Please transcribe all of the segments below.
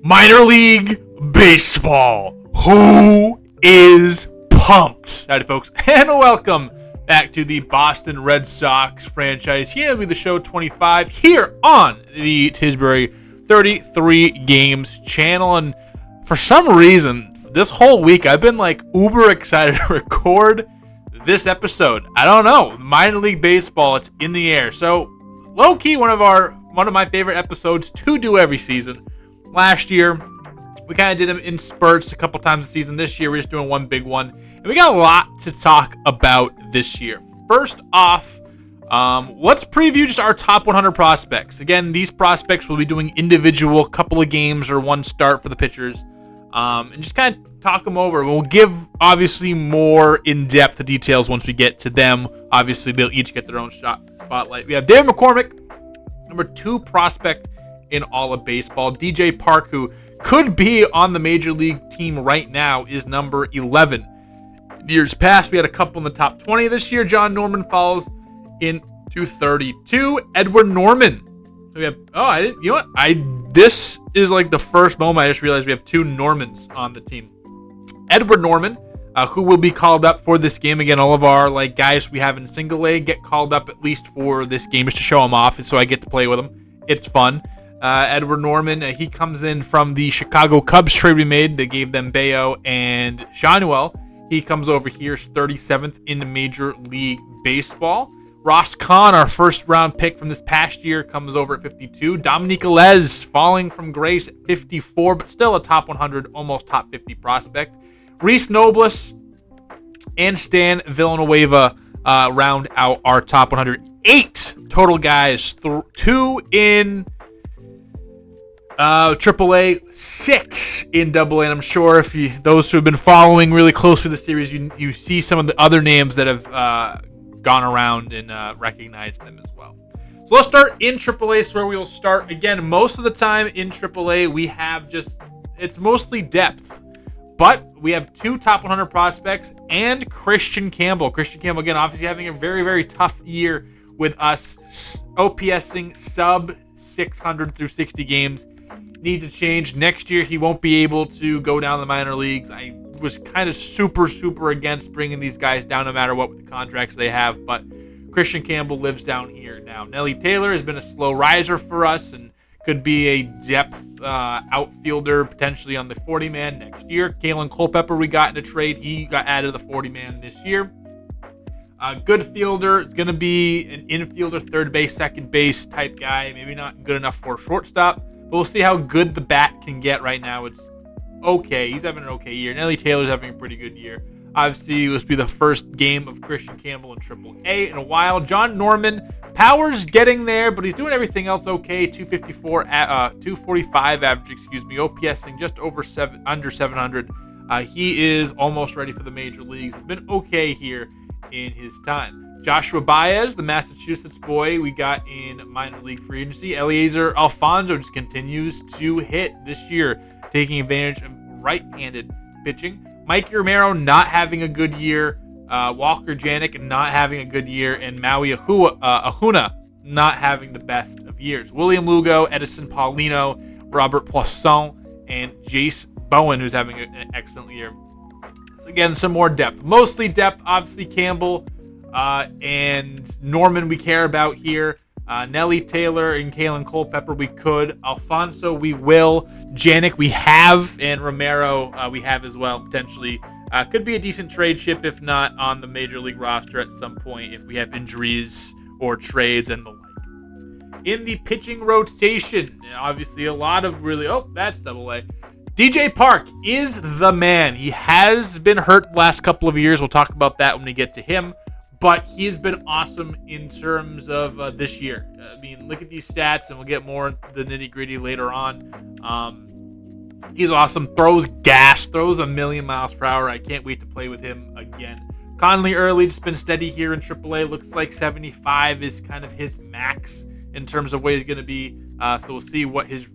Minor League Baseball. Who is pumped? Howdy, folks, and welcome back to the Boston Red Sox franchise. Here will be the show 25 here on the Tisbury 33 Games channel. And for some reason, this whole week, I've been like uber excited to record this episode. I don't know. Minor League Baseball, it's in the air. So low-key, one of my favorite episodes to do every season. Last year, we kind of did them in spurts a couple times a season. This year, we're just doing one big one. And we got a lot to talk about this year. First off, let's preview just our top 100 prospects. Again, these prospects will be doing individual couple of games or one start for the pitchers. And just kind of talk them over. We'll give, obviously, more in-depth details once we get to them. Obviously, they'll each get their own spotlight. We have David McCormick, number 2 prospect in all of baseball. DJ Park, who could be on the major league team right now, is number 11. In years past, we had a couple in the top 20. This year, John Norman falls into 32. Edward Norman. We have, this is like the first moment I just realized we have 2 Normans on the team. Edward Norman, who will be called up for this game. Again, all of our guys we have in single A get called up at least for this game just to show them off, and so I get to play with them. It's fun. Edward Norman, he comes in from the Chicago Cubs trade we made. They gave them Bayo and Shanuel. He comes over here, 37th in the Major League Baseball. Ross Kahn, our first-round pick from this past year, comes over at 52. Dominique Alez falling from grace at 54, but still a top 100, almost top 50 prospect. Reese Nobles and Stan Villanueva round out our top 108 total guys. 2 in AAA, 6 in AA, and I'm sure if those who have been following really closely the series, you see some of the other names that have gone around and recognized them as well. So let's start in AAA. Is where we will start. Again, most of the time in AAA, we have it's mostly depth. But we have 2 top 100 prospects and Christian Campbell. Christian Campbell, again, obviously having a very, very tough year with us. OPSing sub 600 through 60 games. Needs a change. Next year, he won't be able to go down the minor leagues. I was kind of super against bringing these guys down no matter what with the contracts they have. But Christian Campbell lives down here now. Nelly Taylor has been a slow riser for us and could be a depth outfielder potentially on the 40-man next year. Kalen Culpepper we got in a trade. He got added to the 40-man this year. Good fielder. It's going to be an infielder, third base, second base type guy. Maybe not good enough for a shortstop. But we'll see how good the bat can get right now. It's okay. He's having an okay year. Nelly Taylor's having a pretty good year. Obviously, this will be the first game of Christian Campbell in AAA in a while. John Norman, power's getting there, but he's doing everything else okay. 245 average, OPSing just under 700. He is almost ready for the major leagues. He's been okay here in his time. Joshua Baez, the Massachusetts boy we got in minor league free agency. Eliezer Alfonso just continues to hit this year, taking advantage of right-handed pitching. Mike Romero not having a good year. Walker Janik not having a good year. And Maui Ahuna not having the best of years. William Lugo, Edison Paulino, Robert Poisson, and Jace Bowen, who's having an excellent year. So again, some more depth. Mostly depth, obviously Campbell and Norman we care about here. Nelly Taylor and Kalen Culpepper we could. Alfonso we will. Janik we have. And Romero we have as well, potentially. Could be a decent trade chip if not on the major league roster at some point if we have injuries or trades and the like. In the pitching rotation, obviously a lot of that's AA. DJ Park is the man. He has been hurt the last couple of years. We'll talk about that when we get to him. But he has been awesome in terms of this year. I mean, look at these stats, and we'll get more into the nitty-gritty later on. He's awesome. Throws gas. Throws a million miles per hour. I can't wait to play with him again. Conley Early just been steady here in AAA. Looks like 75 is kind of his max in terms of where he's going to be. So we'll see what his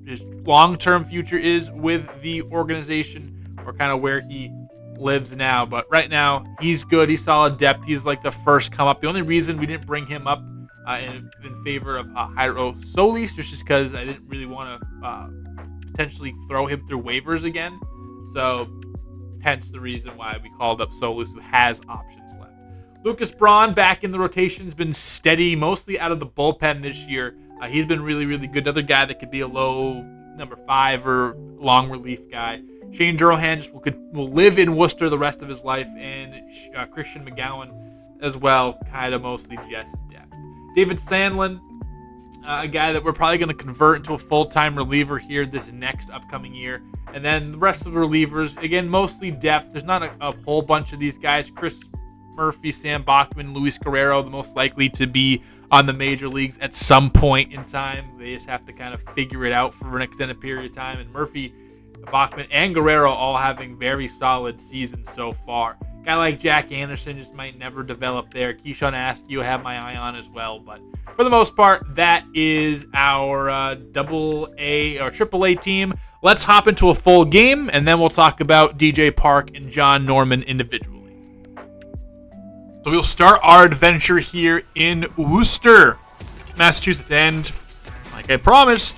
long-term future is with the organization or kind of where he lives now. But right now, he's good. He's solid depth. He's like the first come up. The only reason we didn't bring him up in favor of Jairo Solis was just because I didn't really want to potentially throw him through waivers again. So, hence the reason why we called up Solus, who has options left. Lucas Braun back in the rotation has been steady, mostly out of the bullpen this year. He's been really, really good. Another guy that could be a low number 5 or long relief guy. Shane Drohan just will live in Worcester the rest of his life, and Christian McGowan as well, kind of mostly just depth. David Sandlin, a guy that we're probably going to convert into a full-time reliever here this next upcoming year. And then the rest of the relievers, again, mostly depth. There's not a whole bunch of these guys. Chris Murphy, Sam Bachman, Luis Guerrero, the most likely to be on the major leagues at some point in time. They just have to kind of figure it out for an extended period of time. And Murphy, Bachman, and Guerrero all having very solid seasons so far. Guy like Jack Anderson just might never develop there. Keyshawn Askew, have my eye on as well. But for the most part, that is our AA or AAA team. Let's hop into a full game, and then we'll talk about DJ Park and John Norman individually. So we'll start our adventure here in Worcester, Massachusetts. And like I promised,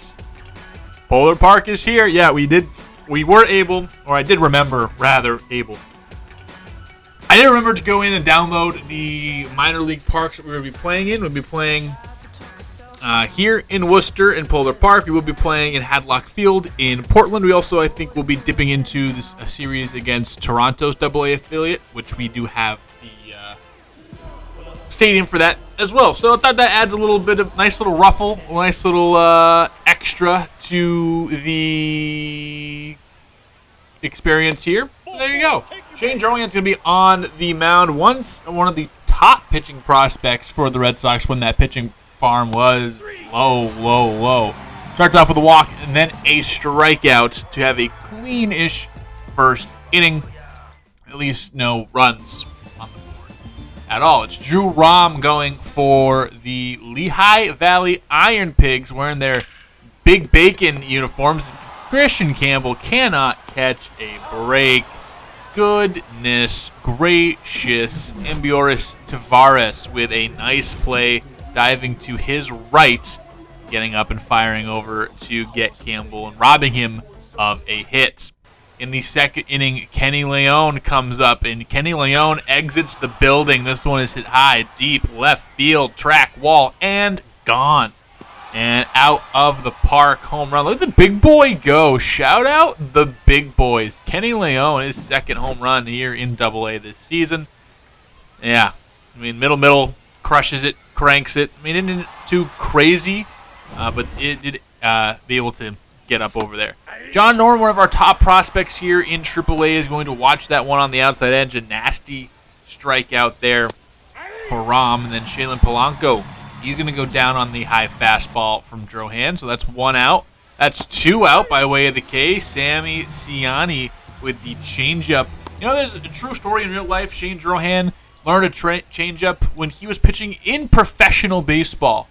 Polar Park is here. Yeah, we were able, or I did remember, rather, able. I did remember to go in and download the minor league parks that we will be playing in. We'll be playing here in Worcester in Polar Park. We will be playing in Hadlock Field in Portland. We also, I think, will be dipping into a series against Toronto's AA affiliate, which we do have the stadium for that as well. So I thought that adds a little bit of nice little ruffle, a nice little extra to the experience here. So there you go. Shane Drohan's going to be on the mound. Once one of the top pitching prospects for the Red Sox when that pitching farm was low. Starts off with a walk and then a strikeout to have a clean-ish first inning. At least no runs on the board at all. It's Drew Rom going for the Lehigh Valley Iron Pigs wearing their Big Bacon uniforms. Christian Campbell cannot catch a break. Goodness gracious. Ambioris Tavares with a nice play, diving to his right, getting up and firing over to get Campbell and robbing him of a hit. In the second inning, Kenny Leone comes up, and Kenny Leone exits the building. This one is hit high, deep, left field, track wall, and gone. And out of the park, home run. Look at the big boy go. Shout out the big boys. Kenny Leone, his second home run here in AA this season. Yeah, I mean, middle, crushes it, cranks it. I mean, it isn't too crazy, but it did be able to get up over there. John Norman, one of our top prospects here in AAA, is going to watch that one on the outside edge. A nasty strikeout there for Rom. And then Shaylin Polanco, he's going to go down on the high fastball from Drohan. So that's 1 out. That's 2 out by way of the K. Sammy Ciani with the changeup. You know, there's a true story in real life. Shane Drohan learned a changeup when he was pitching in professional baseball.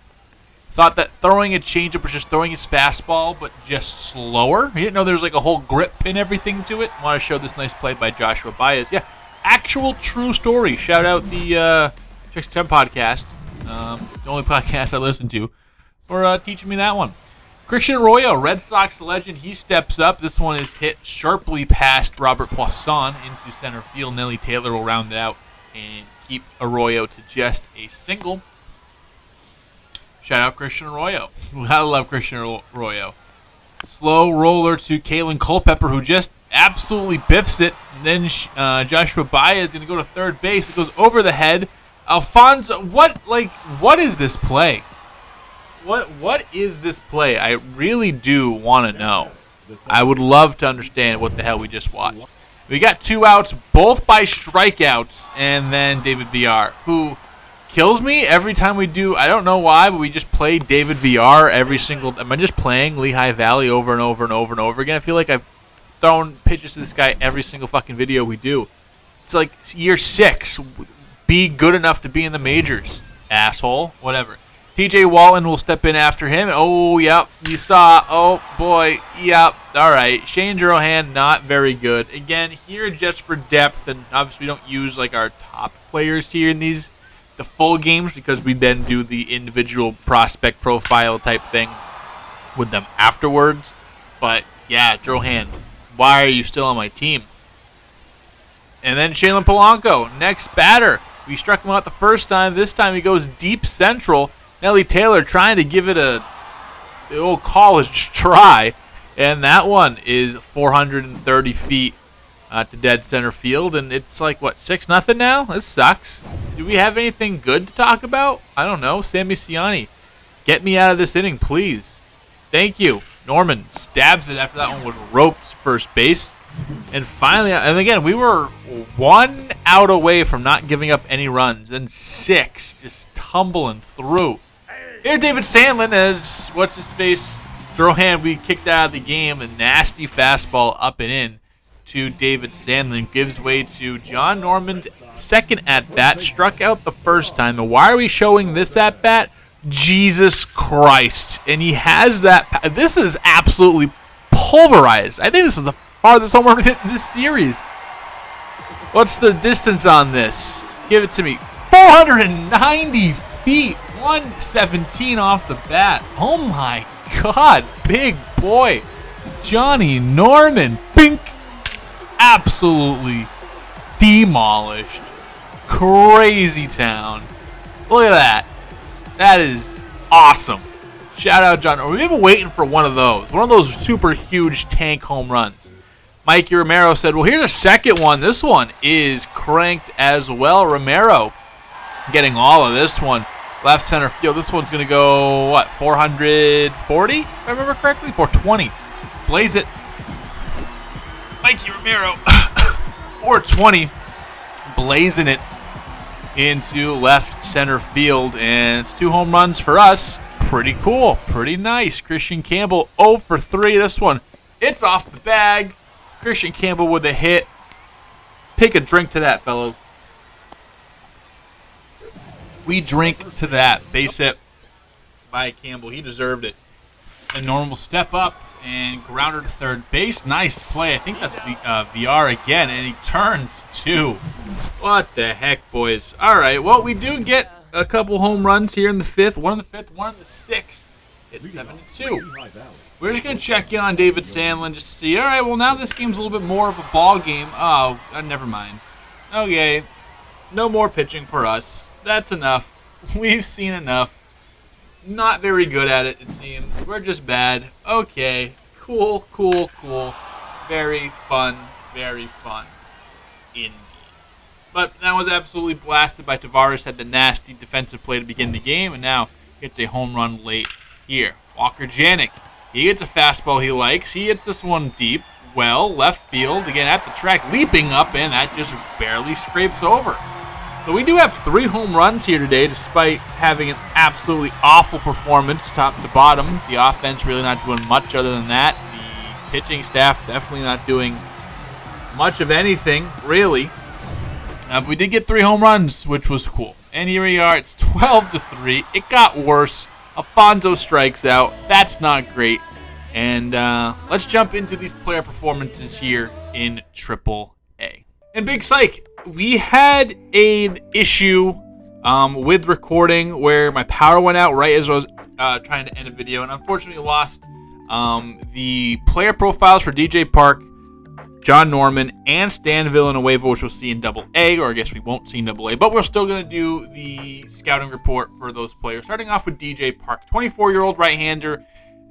Thought that throwing a changeup was just throwing his fastball, but just slower. He didn't know there was like a whole grip and everything to it. Want to show this nice play by Joshua Baez. Yeah, actual true story. Shout out the Chicks 10 podcast, the only podcast I listen to, for teaching me that one. Christian Arroyo, Red Sox legend, he steps up. This one is hit sharply past Robert Poisson into center field. Nelly Taylor will round it out and keep Arroyo to just a single. Shout out Christian Arroyo. Gotta love Christian Arroyo. Slow roller to Kalen Culpepper, who just absolutely biffs it. And then Joshua Baez is going to go to third base. It goes over the head. Alfonso, what is this play? What is this play? I really do want to know. I would love to understand what the hell we just watched. We got 2 outs, both by strikeouts, and then David VR, who kills me every time we do. I don't know why, but we just play David VR every single. Am I just playing Lehigh Valley over and over and over and over again? I feel like I've thrown pitches to this guy every single fucking video we do. It's like year 6. Be good enough to be in the majors, asshole. Whatever. TJ Walton will step in after him. Oh, yep. You saw. Oh, boy. Yep. All right. Shane Drohan, not very good. Again, here just for depth, and obviously we don't use like our top players here in the full games because we then do the individual prospect profile type thing with them afterwards. But Yeah, Drohan, why are you still on my team? And then Shalen Polanco, next batter. We struck him out the first time. This time he goes deep central. Nelly Taylor trying to give it the old college try. And that one is 430 feet to dead center field. And it's like, what, 6-0 now? This sucks. Do we have anything good to talk about? I don't know. Sammy Ciani, get me out of this inning, please. Thank you. Norman stabs it after that one was roped first base. And finally, and again, we were 1 out away from not giving up any runs, and 6 just tumbling through. Here's David Sandlin as, what's his face, Drohan, we kicked out of the game. A nasty fastball up and in to David Sandlin gives way to John Norman's second at-bat. Struck out the first time. And why are we showing this at-bat? Jesus Christ. And he has that. This is absolutely pulverized. I think this is the farthest home run hit in this series. What's the distance on this? Give it to me. 490 feet. 117 off the bat. Oh my God. Big boy. Johnny Norman. Bink. Absolutely demolished. Crazy town. Look at that. That is awesome. Shout out, John. We've been waiting for one of those super huge tank home runs. Mikey Romero said, well, here's a second one. This one is cranked as well. Romero getting all of this one. Left center field. This one's going to go, what, 440? If I remember correctly? 420. Blaze it. Mikey Romero. 420. Blazing it into left center field. And it's 2 home runs for us. Pretty cool. Pretty nice. Christian Campbell 0 for 3. This one, it's off the bag. Christian Campbell with a hit. Take a drink to that, fellows. We drink to that. Base hit by Campbell. He deserved it. And Norman will step up and grounder to third base. Nice play. I think that's VR again. And he turns 2. What the heck, boys? All right. Well, we do get a couple home runs here in the 5th. One in the 5th, one in the 6th. It's 7-2. We're just going to check in on David Sandlin just to see. All right, well, now this game's a little bit more of a ball game. Oh, never mind. Okay, no more pitching for us. That's enough. We've seen enough. Not very good at it, it seems. We're just bad. Okay, cool. Very fun indeed. But that was absolutely blasted by Tavares. Had the nasty defensive play to begin the game, and now gets a home run late here. Walker Janik. He gets a fastball he likes. He hits this one deep. Well, left field, again at the track, leaping up, and that just barely scrapes over. So we do have 3 home runs here today, despite having an absolutely awful performance top to bottom. The offense really not doing much other than that. The pitching staff definitely not doing much of anything, really. But we did get 3 home runs, which was cool. And here we are. It's 12-3. It got worse. Alfonso strikes out. That's not great. And let's jump into these player performances here in Triple A. And Big Psych, we had an issue with recording where my power went out right as I was trying to end a video, and unfortunately lost the player profiles for DJ Park, John Norman, and Stan Villanueva, which we'll see in Double A, or I guess we won't see in Double A, but we're still going to do the scouting report for those players. Starting off with DJ Park, 24-year-old right-hander,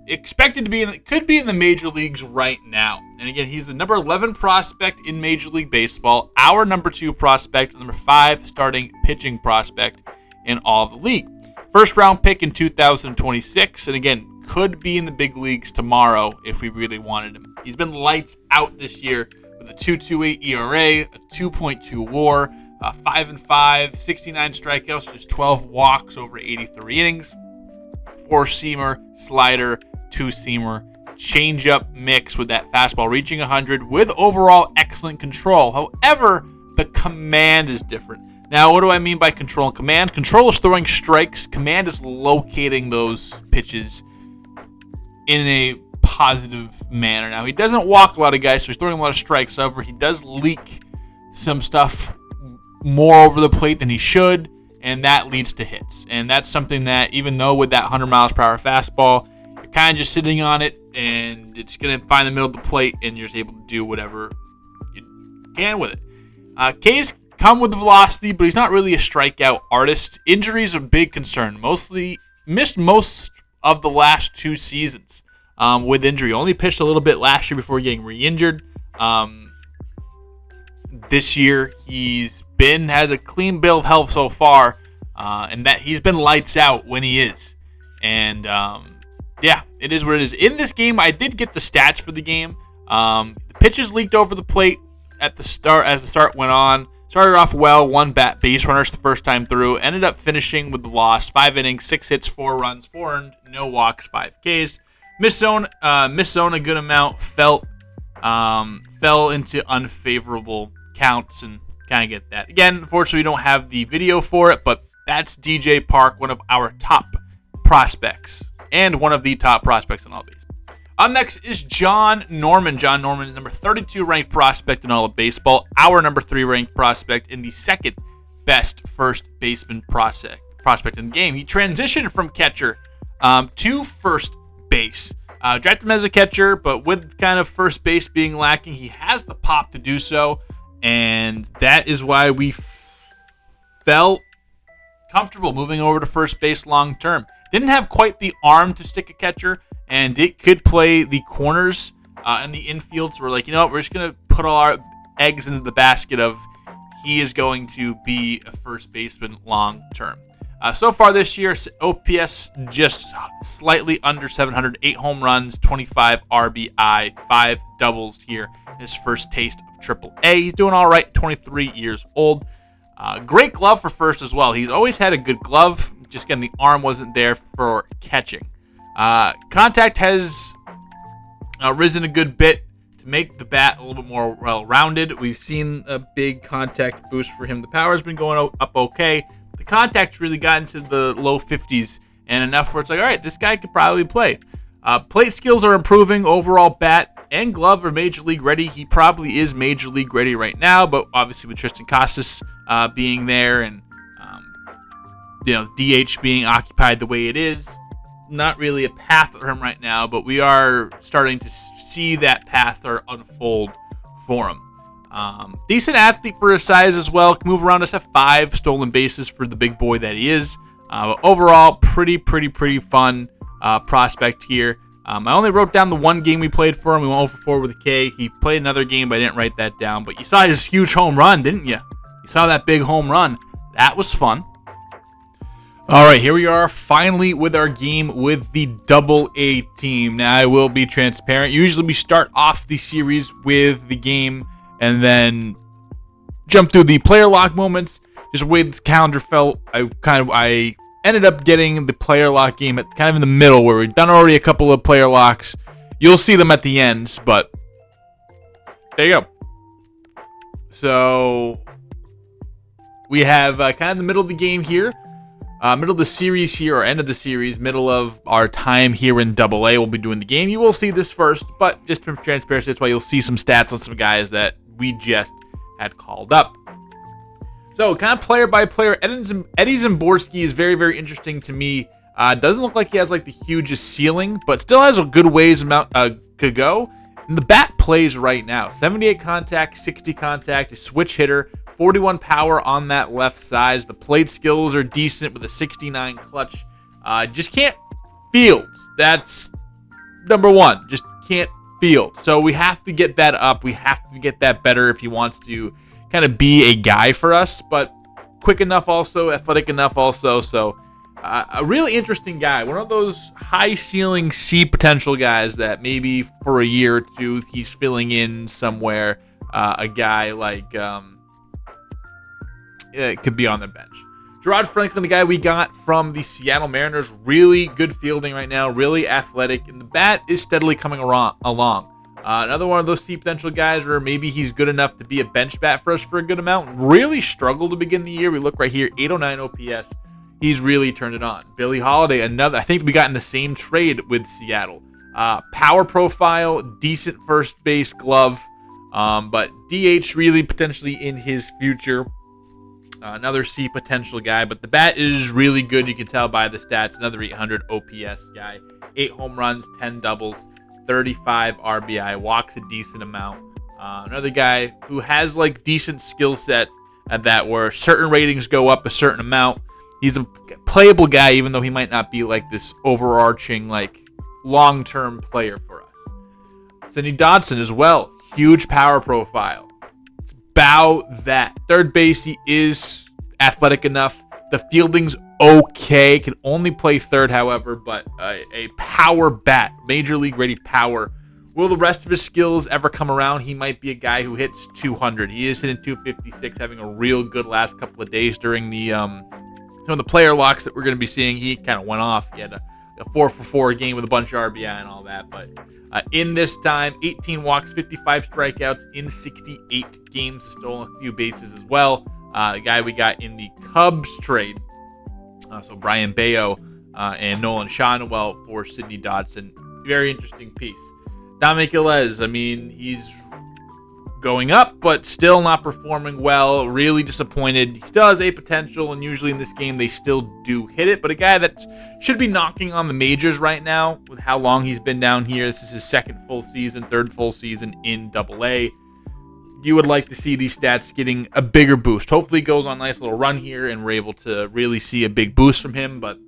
expected to be could be in the major leagues right now. And again, he's the number 11 prospect in Major League Baseball, our number 2 prospect, number 5 starting pitching prospect in all of the league. First round pick in 2026, and again, could be in the big leagues tomorrow if we really wanted him. He's been lights out this year with a 2.28 ERA, a 2.2 WAR, 5-5, 69 strikeouts, just 12 walks over 83 innings, 4-seamer, slider, 2-seamer, changeup mix with that fastball reaching 100 with overall excellent control. However, the command is different. Now, what do I mean by control and command? Control is throwing strikes. Command is locating those pitches in a positive manner. Now, he doesn't walk a lot of guys, so he's throwing a lot of strikes. However, he does leak some stuff more over the plate than he should, and that leads to hits. And that's something that, even though with that 100 miles per hour fastball, it kind of just sitting on it, and it's going to find the middle of the plate, and you're just able to do whatever you can with it. K's come with the velocity, but he's not really a strikeout artist. Injuries are a big concern. Mostly missed most of the last 2 seasons with injury. Only pitched a little bit last year before getting re-injured. This year, has a clean bill of health so far, and that he's been lights out when he is. And yeah, it is what it is. In this game, I did get the stats for the game. The pitches leaked over the plate at the start as the start went on. Started off well, 1 base runners the first time through. Ended up finishing with the loss. 5 innings, 6 hits, 4 runs, 4 earned, no walks, 5 Ks. Missed zone a good amount. Fell into unfavorable counts and kind of get that. Again, unfortunately, we don't have the video for it, but that's DJ Park, one of our top prospects and one of the top prospects in all of baseball. Up next is John Norman. John Norman is number 32 ranked prospect in all of baseball, our number 3 ranked prospect, and the second best first baseman prospect in the game. He transitioned from catcher to first base. Drafted him as a catcher, but with kind of first base being lacking, he has the pop to do so, and that is why we felt comfortable moving over to first base long term. Didn't have quite the arm to stick a catcher, and it could play the corners and the infield. So we're like, you know what, we're just going to put all our eggs into the basket of he is going to be a first baseman long term. So far this year, OPS just slightly under 700, 8 home runs, 25 RBI, 5 doubles here in his first taste of AAA. He's doing all right, 23 years old. Great glove for first as well. He's always had a good glove. Just again, the arm wasn't there for catching. Contact has risen a good bit to make the bat a little bit more well-rounded. We've seen a big contact boost for him. The power's been going up okay. The contact's really got into the low 50s and enough where it's like, all right, this guy could probably play. Plate skills are improving. Overall bat and glove are major league ready. He probably is major league ready right now, but obviously with Tristan Casas being there and DH being occupied the way it is, not really a path for him right now, but we are starting to see that path unfold for him. Decent athlete for his size as well. Can move around, us have 5 stolen bases for the big boy that he is. Overall, pretty fun prospect here. I only wrote down the one game we played for him. We went 0-4 with a K. He played another game, but I didn't write that down. But you saw his huge home run, didn't you? You saw that big home run. That was fun. All right, here we are finally with our game with the Double-A team. Now, I will be transparent. Usually we start off the series with the game and then jump through the player lock moments. Just the way this calendar felt, I ended up getting the player lock game at kind of in the middle where we've done already a couple of player locks. You'll see them at the ends, but there you go. So we have kind of the middle of the game here. Middle of the series here, or end of the series, middle of our time here in Double-A. We'll be doing the game. You will see this first, but just for transparency, that's why you'll see some stats on some guys that we just had called up. So, kind of player by player, Eddie Zamborski is very, very interesting to me. Doesn't look like he has like the hugest ceiling, but still has a good ways to go. And the bat plays right now. 78 contact, 60 contact, a switch hitter. 41 power on that left side. The plate skills are decent with a 69 clutch. Just can't field. That's number one. Just can't field. So we have to get that up. We have to get that better if he wants to kind of be a guy for us. But quick enough also, athletic enough also. So a really interesting guy. One of those high ceiling C potential guys that maybe for a year or two he's filling in somewhere. A guy like... it could be on the bench. Gerard Franklin, the guy we got from the Seattle Mariners, really good fielding right now, really athletic, and the bat is steadily coming along. Another one of those C potential guys where maybe he's good enough to be a bench bat for us for a good amount. Really struggled to begin the year. We look right here, 809 OPS. He's really turned it on. Billy Holiday, another, I think we got in the same trade with Seattle. Power profile, decent first base glove, but DH really potentially in his future. Another C potential guy, but the bat is really good. You can tell by the stats. Another 800 OPS guy 8 home runs, 10 doubles, 35 RBI, walks a decent amount. Another guy who has like decent skill set at that where certain ratings go up a certain amount. He's a playable guy, even though he might not be like this overarching, like long-term player for us. Sidney Dodson as well. Huge power profile. It's about that. Third base, he is athletic enough. The fielding's okay. Can only play third, however, but a power bat. Major league ready power. Will the rest of his skills ever come around? He might be a guy who hits 200. He is hitting 256, having a real good last couple of days during the some of the player locks that we're going to be seeing. He kind of went off. He had a 4-for-4 game with a bunch of RBI and all that. But in this time, 18 walks, 55 strikeouts in 68 games. Stolen a few bases as well. The guy we got in the Cubs trade. So Brian Bayo and Nolan Shonwell for Sidney Dodson. Very interesting piece. Dominic Ilez, I mean, he's going up, but still not performing well. Really disappointed. He still has a potential, and usually in this game they still do hit it. But a guy that should be knocking on the majors right now with how long he's been down here. This is his third full season in AA. You would like to see these stats getting a bigger boost. Hopefully he goes on a nice little run here, and we're able to really see a big boost from him. But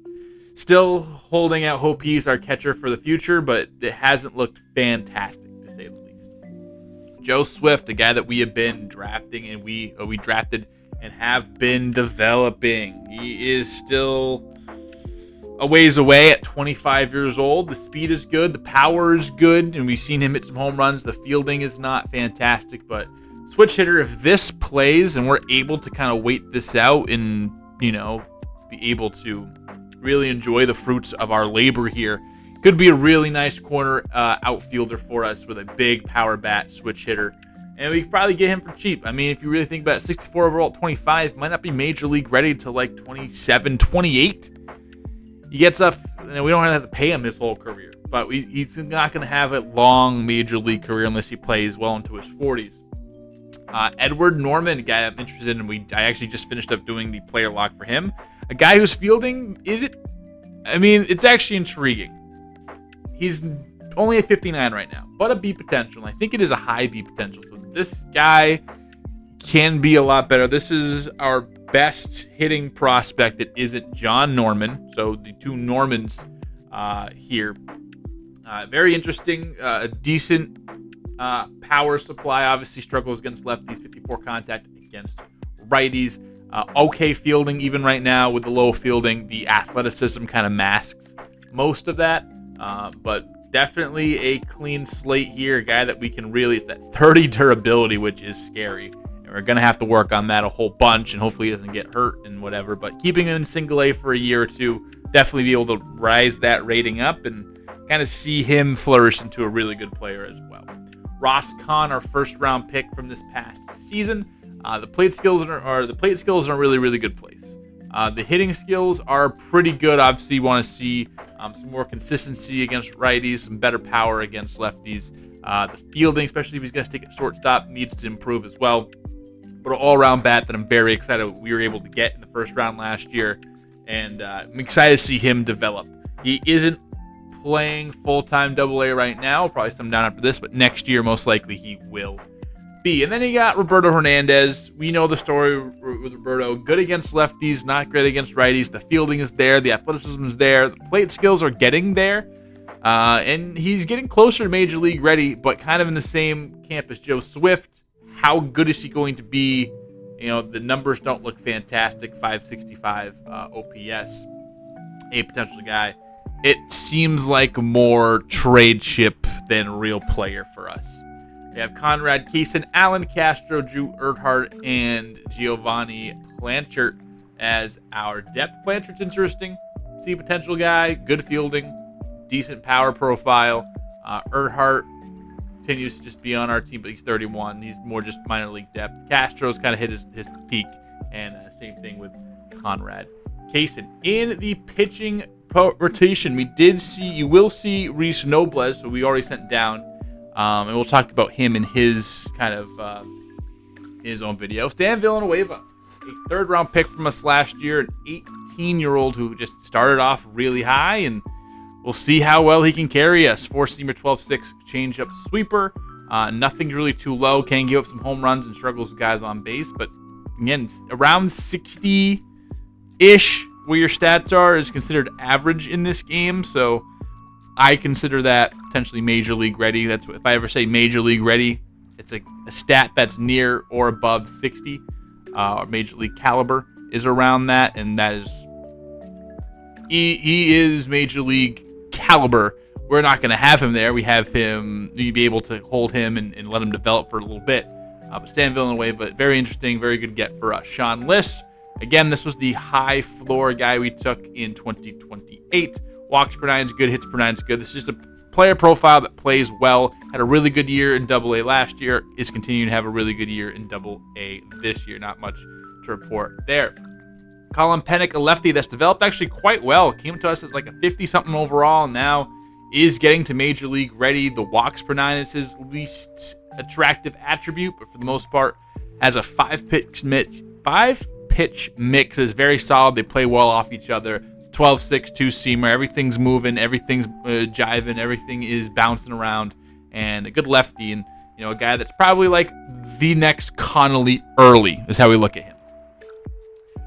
still holding out hope he's our catcher for the future, but it hasn't looked fantastic, to say the least. Joe Swift, a guy that we have been drafting and we drafted and have been developing. He is still a ways away at 25 years old. The speed is good. The power is good, and we've seen him hit some home runs. The fielding is not fantastic, but switch hitter, if this plays and we're able to kind of wait this out and, be able to really enjoy the fruits of our labor here, could be a really nice corner outfielder for us with a big power bat switch hitter. And we could probably get him for cheap. I mean, if you really think about it, 64 overall, 25, might not be major league ready to like 27, 28. He gets up, and we don't have to pay him his whole career. But he's not going to have a long major league career unless he plays well into his 40s. Edward Norman, a guy I'm interested in. I actually just finished up doing the player lock for him. A guy who's fielding, it's actually intriguing. He's only at 59 right now, but a B potential. I think it is a high B potential. So this guy can be a lot better. This is our best hitting prospect that isn't John Norman. So the two Normans here. Very interesting. A decent power supply. Obviously struggles against lefties. 54 contact against righties. Okay fielding even right now with the low fielding. The athleticism kind of masks most of that. But definitely a clean slate here. A guy that we can really, it's that 30 durability, which is scary. And we're going to have to work on that a whole bunch, and hopefully he doesn't get hurt and whatever. But keeping him in single A for a year or two, definitely be able to rise that rating up and kind of see him flourish into a really good player as well. Ross Kahn, our first round pick from this past season. The plate skills are in a really, really good place. The hitting skills are pretty good. Obviously, you want to see some more consistency against righties, some better power against lefties. The fielding, especially if he's going to take a shortstop, needs to improve as well. But an all-around bat that I'm very excited we were able to get in the first round last year, and I'm excited to see him develop. He isn't playing full-time AA right now, probably some down after this, but next year most likely he will be. And then you got Roberto Hernandez. We know the story with Roberto. Good against lefties, not great against righties. The fielding is there. The athleticism is there. The plate skills are getting there. And he's getting closer to Major League ready, but kind of in the same camp as Joe Swift. How good is he going to be? The numbers don't look fantastic. 565 OPS. A potential guy. It seems like more trade chip than real player for us. We have Conrad Kaysen, Alan Castro, Drew Earhart, and Giovanni Blanchard as our depth. Blanchard's interesting. See potential guy, good fielding, decent power profile. Earhart continues to just be on our team, but he's 31. He's more just minor league depth. Castro's kind of hit his peak, and same thing with Conrad Kaysen. In the pitching rotation, you will see Reese Nobles, who we already sent down. And we'll talk about him in his kind of his own video. Stan Villanueva, a third-round pick from us last year, an 18-year-old who just started off really high and we'll see how well he can carry us. 4-seamer, 12-6 changeup sweeper. Nothing's really too low. Can give up some home runs and struggles with guys on base. But again, around 60-ish where your stats are is considered average in this game. So I consider that potentially major league ready. That's what, if I ever say major league ready, it's a stat that's near or above 60. Major league caliber is around that, and that is he is major league caliber. We're not going to have him there. We have him. You'd be able to hold him and let him develop for a little bit. But Stanville in a way, but very interesting, very good get for us. Sean Liss, again, this was the high floor guy we took in 2028. Walks per nine is good, hits per nine is good. This is just a player profile that plays well. Had a really good year in Double A last year. Is continuing to have a really good year in Double A this year. Not much to report there. Colin Pennick, a lefty that's developed actually quite well. Came to us as like a 50-something overall, and now is getting to major league ready. The walks per nine is his least attractive attribute, but for the most part, has a five-pitch mix. Is very solid. They play well off each other. 12-6, two-seamer. Everything's moving. Everything's jiving. Everything is bouncing around. And a good lefty, and a guy that's probably like the next Connolly early is how we look at him.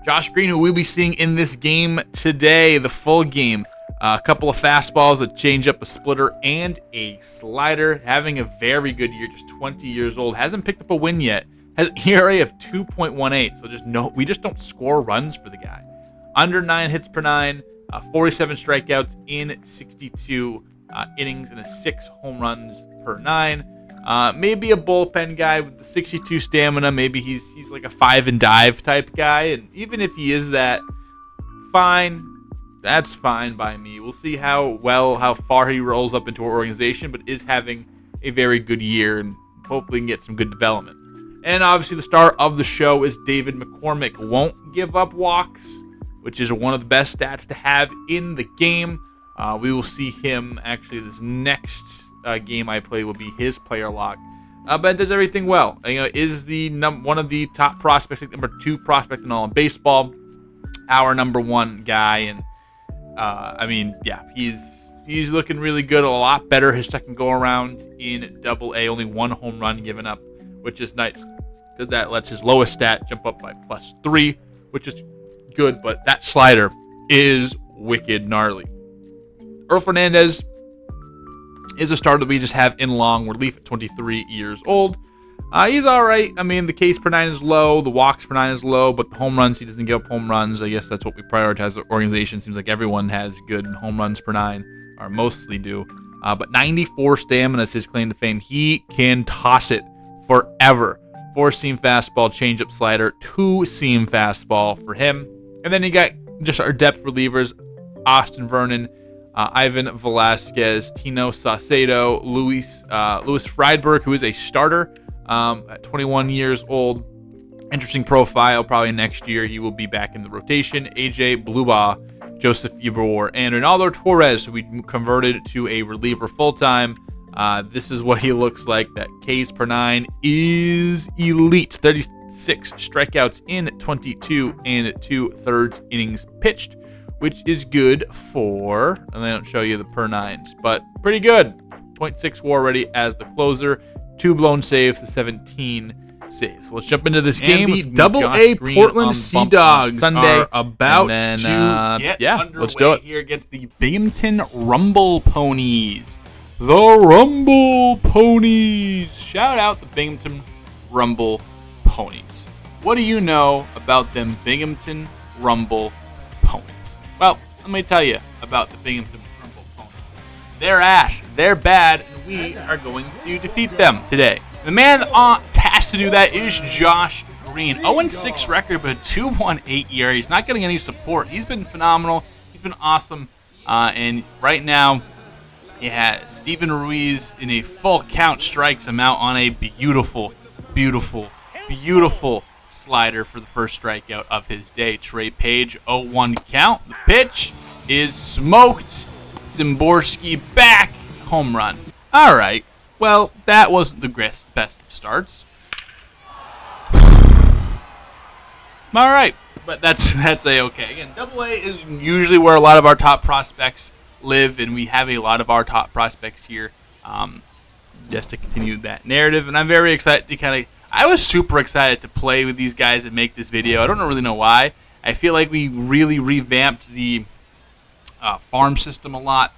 Josh Green, who we'll be seeing in this game today, the full game. A couple of fastballs, a changeup, a splitter, and a slider. Having a very good year, just 20 years old. Hasn't picked up a win yet. Has an ERA of 2.18. So we just don't score runs for the guy. Under 9 hits per 9, 47 strikeouts in 62 innings, and 6 home runs per 9. Maybe a bullpen guy with the 62 stamina. Maybe he's like a 5 and dive type guy. And even if he is that, fine. That's fine by me. We'll see how far he rolls up into our organization, but is having a very good year and hopefully can get some good development. And obviously the star of the show is David McCormick. Won't give up walks, which is one of the best stats to have in the game. We will see him actually this next game I play will be his player lock. But does everything well. Is the one of the top prospects, like number 2 prospect in all of baseball. Our number 1 guy, and he's looking really good, a lot better his second go around in Double A. Only 1 home run given up, which is nice because that lets his lowest stat jump up by +3, which is good. But that slider is wicked gnarly. Earl Fernandez is a starter that we just have in long relief at 23 years old. He's all right. The Ks per 9 is low. The walks per 9 is low, but the home runs, he doesn't give up home runs. I guess that's what we prioritize as an organization. Seems like everyone has good home runs per 9, or mostly do. But 94 stamina is his claim to fame. He can toss it forever. 4-seam fastball, changeup slider, 2-seam fastball for him. And then you got just our depth relievers, Austin Vernon, Ivan Velasquez, Tino Saucedo, Luis Friedberg, who is a starter at 21 years old. Interesting profile. Probably next year he will be back in the rotation. AJ Blubaugh, Joseph Yboror, and Ronaldo Torres, who we converted to a reliever full-time. This is what he looks like. That Ks per 9 is elite. 36 strikeouts in 22 2/3 innings pitched, which is good for, and they don't show you the per 9s, but pretty good. 0.6 WAR already as the closer. 2 blown saves to 17 saves. So let's jump into this game. The Double A Portland Sea Dogs Sunday are about to get underway let's do it. here against the Binghamton Rumble Ponies. The Rumble Ponies. Shout out the Binghamton Rumble Ponies. What do you know about them Binghamton Rumble Ponies? Well, let me tell you about the Binghamton Rumble Ponies. They're ass, they're bad, and we are going to defeat them today. The man tasked to do that is Josh Green. 0-6 record, but a 2.18 ERA. He's not getting any support. He's been phenomenal. He's been awesome. And right now, he has Steven Ruiz in a full count, strikes him out on a beautiful, beautiful, beautiful slider for the first strikeout of his day. Trey Page, 0-1 count. The pitch is smoked. Zimborski back, home run. All right. Well, that wasn't the best of starts. All right, but that's a-okay. Again, Double A is usually where a lot of our top prospects live, and we have a lot of our top prospects here, just to continue that narrative. And I'm very excited to I was super excited to play with these guys and make this video. I don't really know why. I feel like we really revamped the farm system a lot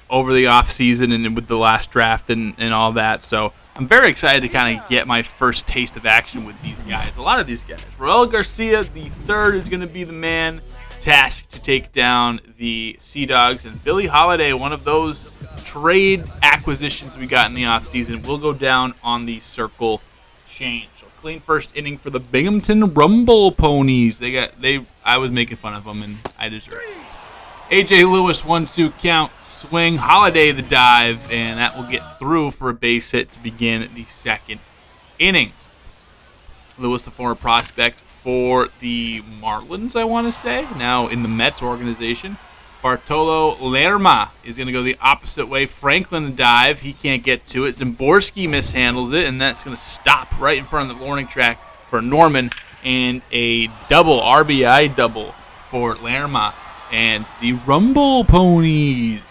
over the off season and with the last draft and all that. So I'm very excited to kind of get my first taste of action with these guys. A lot of these guys. Roel Garcia, the third, is going to be the man tasked to take down the Sea Dogs. And Billy Holiday, one of those trade acquisitions we got in the offseason, will go down on the circle change. So clean first inning for the Binghamton Rumble Ponies. I was making fun of them, and I deserve it. A.J. Lewis, 1-2 count, swing. Holiday the dive, and that will get through for a base hit to begin the second inning. Lewis, the former prospect for the Marlins, I want to say, now in the Mets organization. Bartolo Lerma is going to go the opposite way. Franklin the dive. He can't get to it. Zimborski mishandles it, and that's going to stop right in front of the warning track for Norman. And a double, RBI double for Lerma and the Rumble Ponies.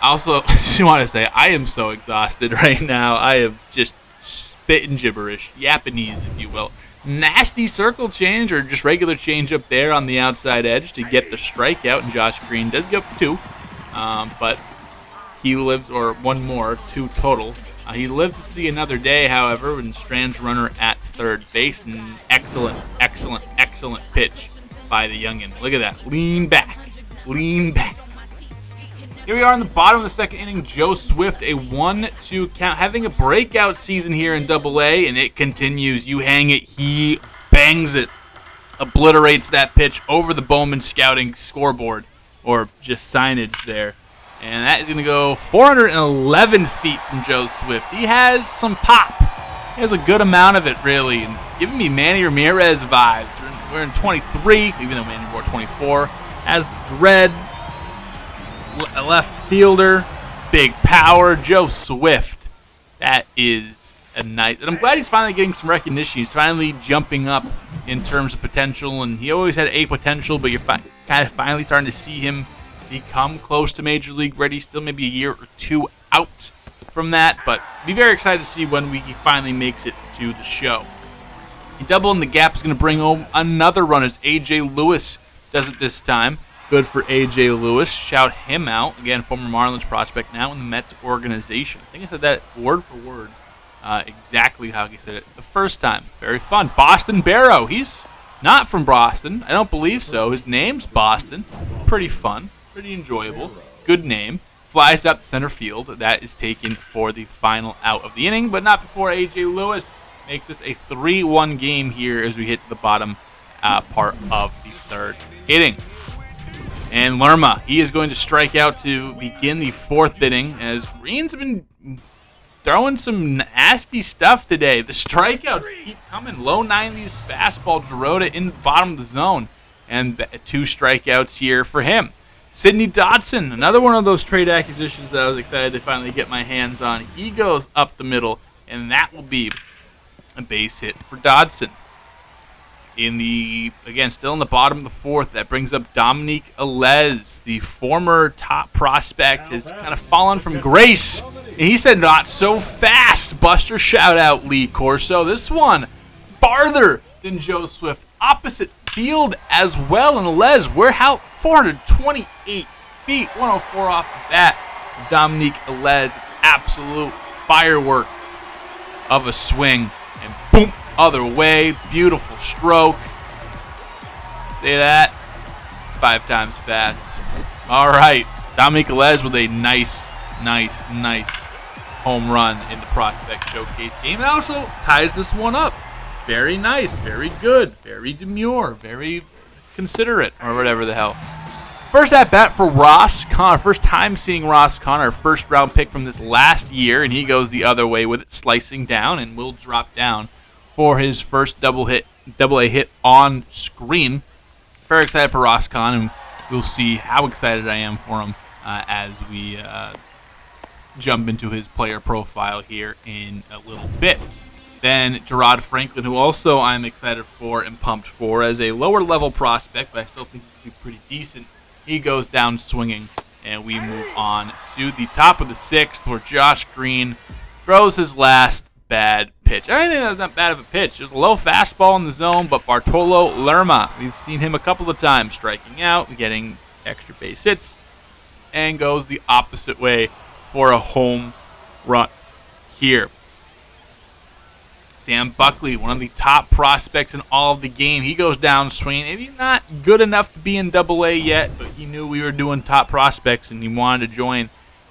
Also, I just want to say, I am so exhausted right now. I am just spitting gibberish. Japanese, if you will. Nasty circle change or just regular change up there on the outside edge to get the strikeout, and Josh Green does go up 2, but he lives, or one more, 2 total. He lives to see another day, however, and Strand's runner at third base. An excellent pitch by the youngin. Look at that. Lean back. Here we are in the bottom of the second inning. Joe Swift, a 1-2 count, having a breakout season here in Double-A, and it continues. You hang it, he bangs it, obliterates that pitch over the Bowman Scouting scoreboard, or just signage there. And that is going to go 411 feet from Joe Swift. He has some pop. He has a good amount of it, really, and giving me Manny Ramirez vibes. We're in 23, even though Manny wore 24. Has the dreads. A left fielder, big power, Joe Swift. That is a nice, and I'm glad he's finally getting some recognition. He's finally jumping up in terms of potential, and he always had a potential, but you're kind of finally starting to see him become close to Major League ready. Still maybe a year or 2 out from that, but be very excited to see when he finally makes it to the show. A double in the gap is going to bring home another run as A.J. Lewis does it this time. Good for A.J. Lewis. Shout him out. Again, former Marlins prospect, now in the Mets organization. I think I said that word for word, exactly how he said it the first time. Very fun. Boston Barrow. He's not from Boston. I don't believe so. His name's Boston. Pretty fun. Pretty enjoyable. Good name. Flies up to center field. That is taken for the final out of the inning, but not before A.J. Lewis makes this a 3-1 game here as we hit to the bottom part of the third inning. And Lerma, he is going to strike out to begin the fourth inning as Green's been throwing some nasty stuff today. The strikeouts keep coming. Low 90s fastball, Dorota in the bottom of the zone. And 2 strikeouts here for him. Sidney Dodson, another one of those trade acquisitions that I was excited to finally get my hands on. He goes up the middle, and that will be a base hit for Dodson. Still in the bottom of the fourth, that brings up Dominique Alez, the former top prospect, has kind of fallen from grace. And he said, not so fast. Buster shout out Lee Corso. This one farther than Joe Swift. Opposite field as well. And Alez, we're out 428 feet, 104 off the bat. Dominique Alez, absolute firework of a swing. And boom. Other way, beautiful stroke. Say that 5 times fast. All right, Dominique Alez with a nice home run in the Prospect Showcase game. And also ties this one up. Very nice, very good, very demure, very considerate, or whatever the hell. First at bat for Ross Connor. First time seeing Ross Connor, first round pick from this last year, and he goes the other way with it, slicing down, and will drop down for his first double-A hit on screen. Very excited for Ross Con, and we'll see how excited I am for him as we jump into his player profile here in a little bit. Then Gerard Franklin, who also I'm excited for and pumped for as a lower-level prospect, but I still think he could be pretty decent. He goes down swinging And we move on to the top of the 6th, where Josh Green throws his last bad pitch. I think that was not bad of a pitch. It was a low fastball in the zone, but Bartolo Lerma, we've seen him a couple of times striking out, getting extra base hits, and goes the opposite way for a home run here. Sam Buckley, one of the top prospects in all of the game. He goes down swinging. Maybe not good enough to be in Double A yet, but he knew we were doing top prospects, and he wanted to join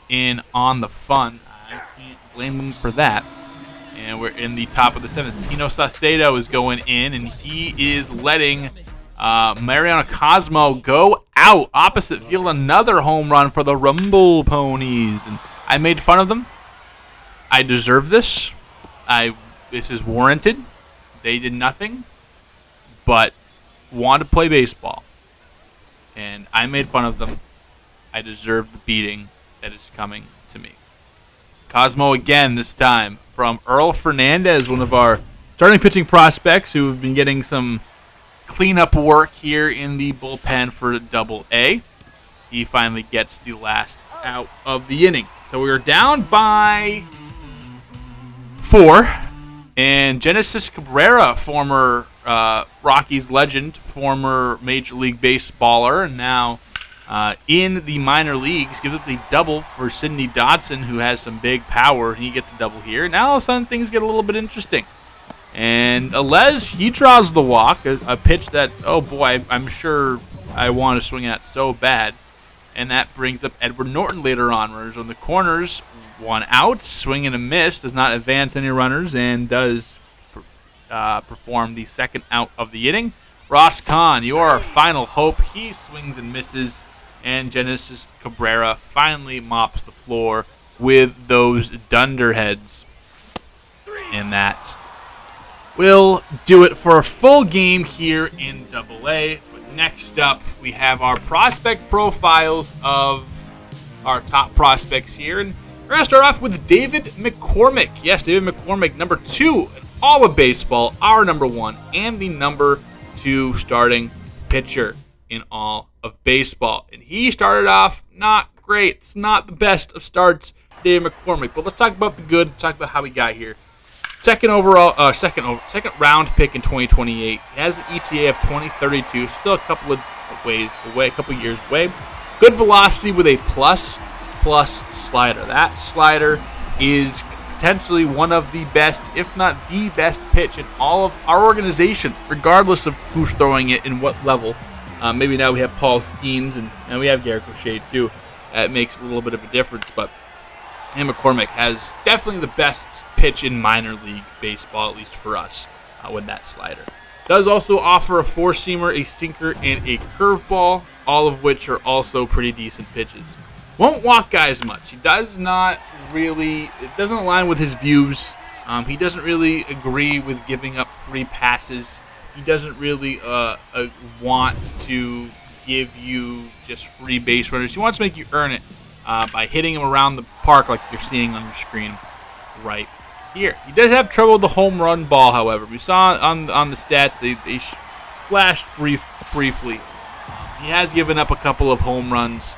in on the fun. I can't blame him for that. And we're in the top of the 7th. Tino Saucedo is going in, and he is letting Mariano Cosmo go out. Opposite field, another home run for the Rumble Ponies. And I made fun of them. I deserve this. This is warranted. They did nothing but want to play baseball. And I made fun of them. I deserve the beating that is coming to me. Cosmo again this time from Earl Fernandez, one of our starting pitching prospects who have been getting some cleanup work here in the bullpen for Double A. He finally gets the last out of the inning. So we are down by 4. And Genesis Cabrera, former Rockies legend, former Major League Baseballer, and now in the minor leagues, gives up the double for Sidney Dodson, who has some big power. He gets a double here. Now all of a sudden things get a little bit interesting. And Alez, he draws the walk, a pitch that, oh boy, I'm sure I want to swing at so bad. And that brings up Edward Norton later on. Runners on the corners, 1 out, swing and a miss, does not advance any runners, and does perform the second out of the inning. Ross Kahn, you are our final hope. He swings and misses, and Genesis Cabrera finally mops the floor with those dunderheads. And that will do it for a full game here in Double A. But next up, we have our prospect profiles of our top prospects here. And we're going to start off with David McCormick. Yes, David McCormick, number 2 in all of baseball, our number 1, and the number 2 starting pitcher in all of baseball. And he started off not great. It's not the best of starts, David McCormick. But let's talk about the good. Let's talk about how he got here. Second round pick in 2028. He has an ETA of 2032. Still a couple of years away. Good velocity with a plus slider. That slider is potentially one of the best, if not the best pitch in all of our organization, regardless of who's throwing it and what level. Maybe now we have Paul Skeens and we have Garrett Crochet too. It makes a little bit of a difference, but McCormick has definitely the best pitch in minor league baseball, at least for us, with that slider. Does also offer a 4-seamer, a sinker, and a curveball, all of which are also pretty decent pitches. Won't walk guys much. He does not really, it doesn't align with his views. He doesn't really agree with giving up free passes. He doesn't really want to give you just free base runners. He wants to make you earn it by hitting him around the park like you're seeing on your screen right here. He does have trouble with the home run ball, however. We saw on the stats, they flashed briefly. He has given up a couple of home runs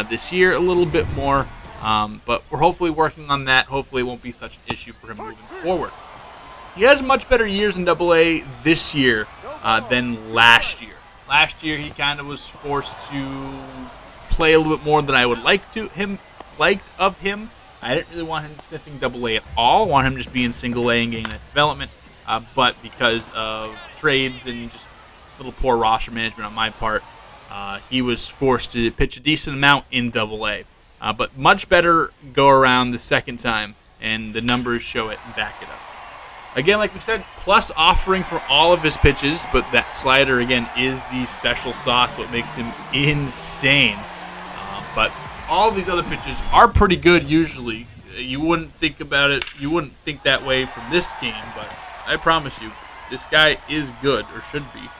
this year, a little bit more, but we're hopefully working on that. Hopefully it won't be such an issue for him moving forward. He has much better years in Double A this year than last year. Last year he kind of was forced to play a little bit more than I would liked of him. I didn't really want him sniffing Double A at all. I want him just being Single A and getting that development. But because of trades and just little poor roster management on my part, he was forced to pitch a decent amount in Double A. But much better go around the second time, and the numbers show it and back it up. Again, like we said, plus offering for all of his pitches, but that slider, again, is the special sauce, what makes him insane. But all of these other pitches are pretty good usually. You wouldn't think about it. You wouldn't think that way from this game, but I promise you, this guy is good, or should be.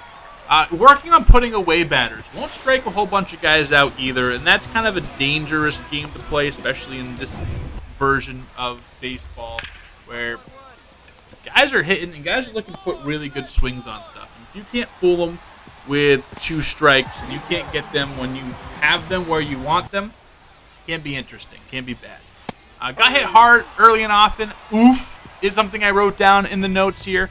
Working on putting away batters. Won't strike a whole bunch of guys out either, and that's kind of a dangerous game to play, especially in this version of baseball, where guys are hitting and guys are looking to put really good swings on stuff. And if you can't fool them with 2 strikes and you can't get them when you have them where you want them, can be interesting, can be bad. Got hit hard early and often. Oof is something I wrote down in the notes here.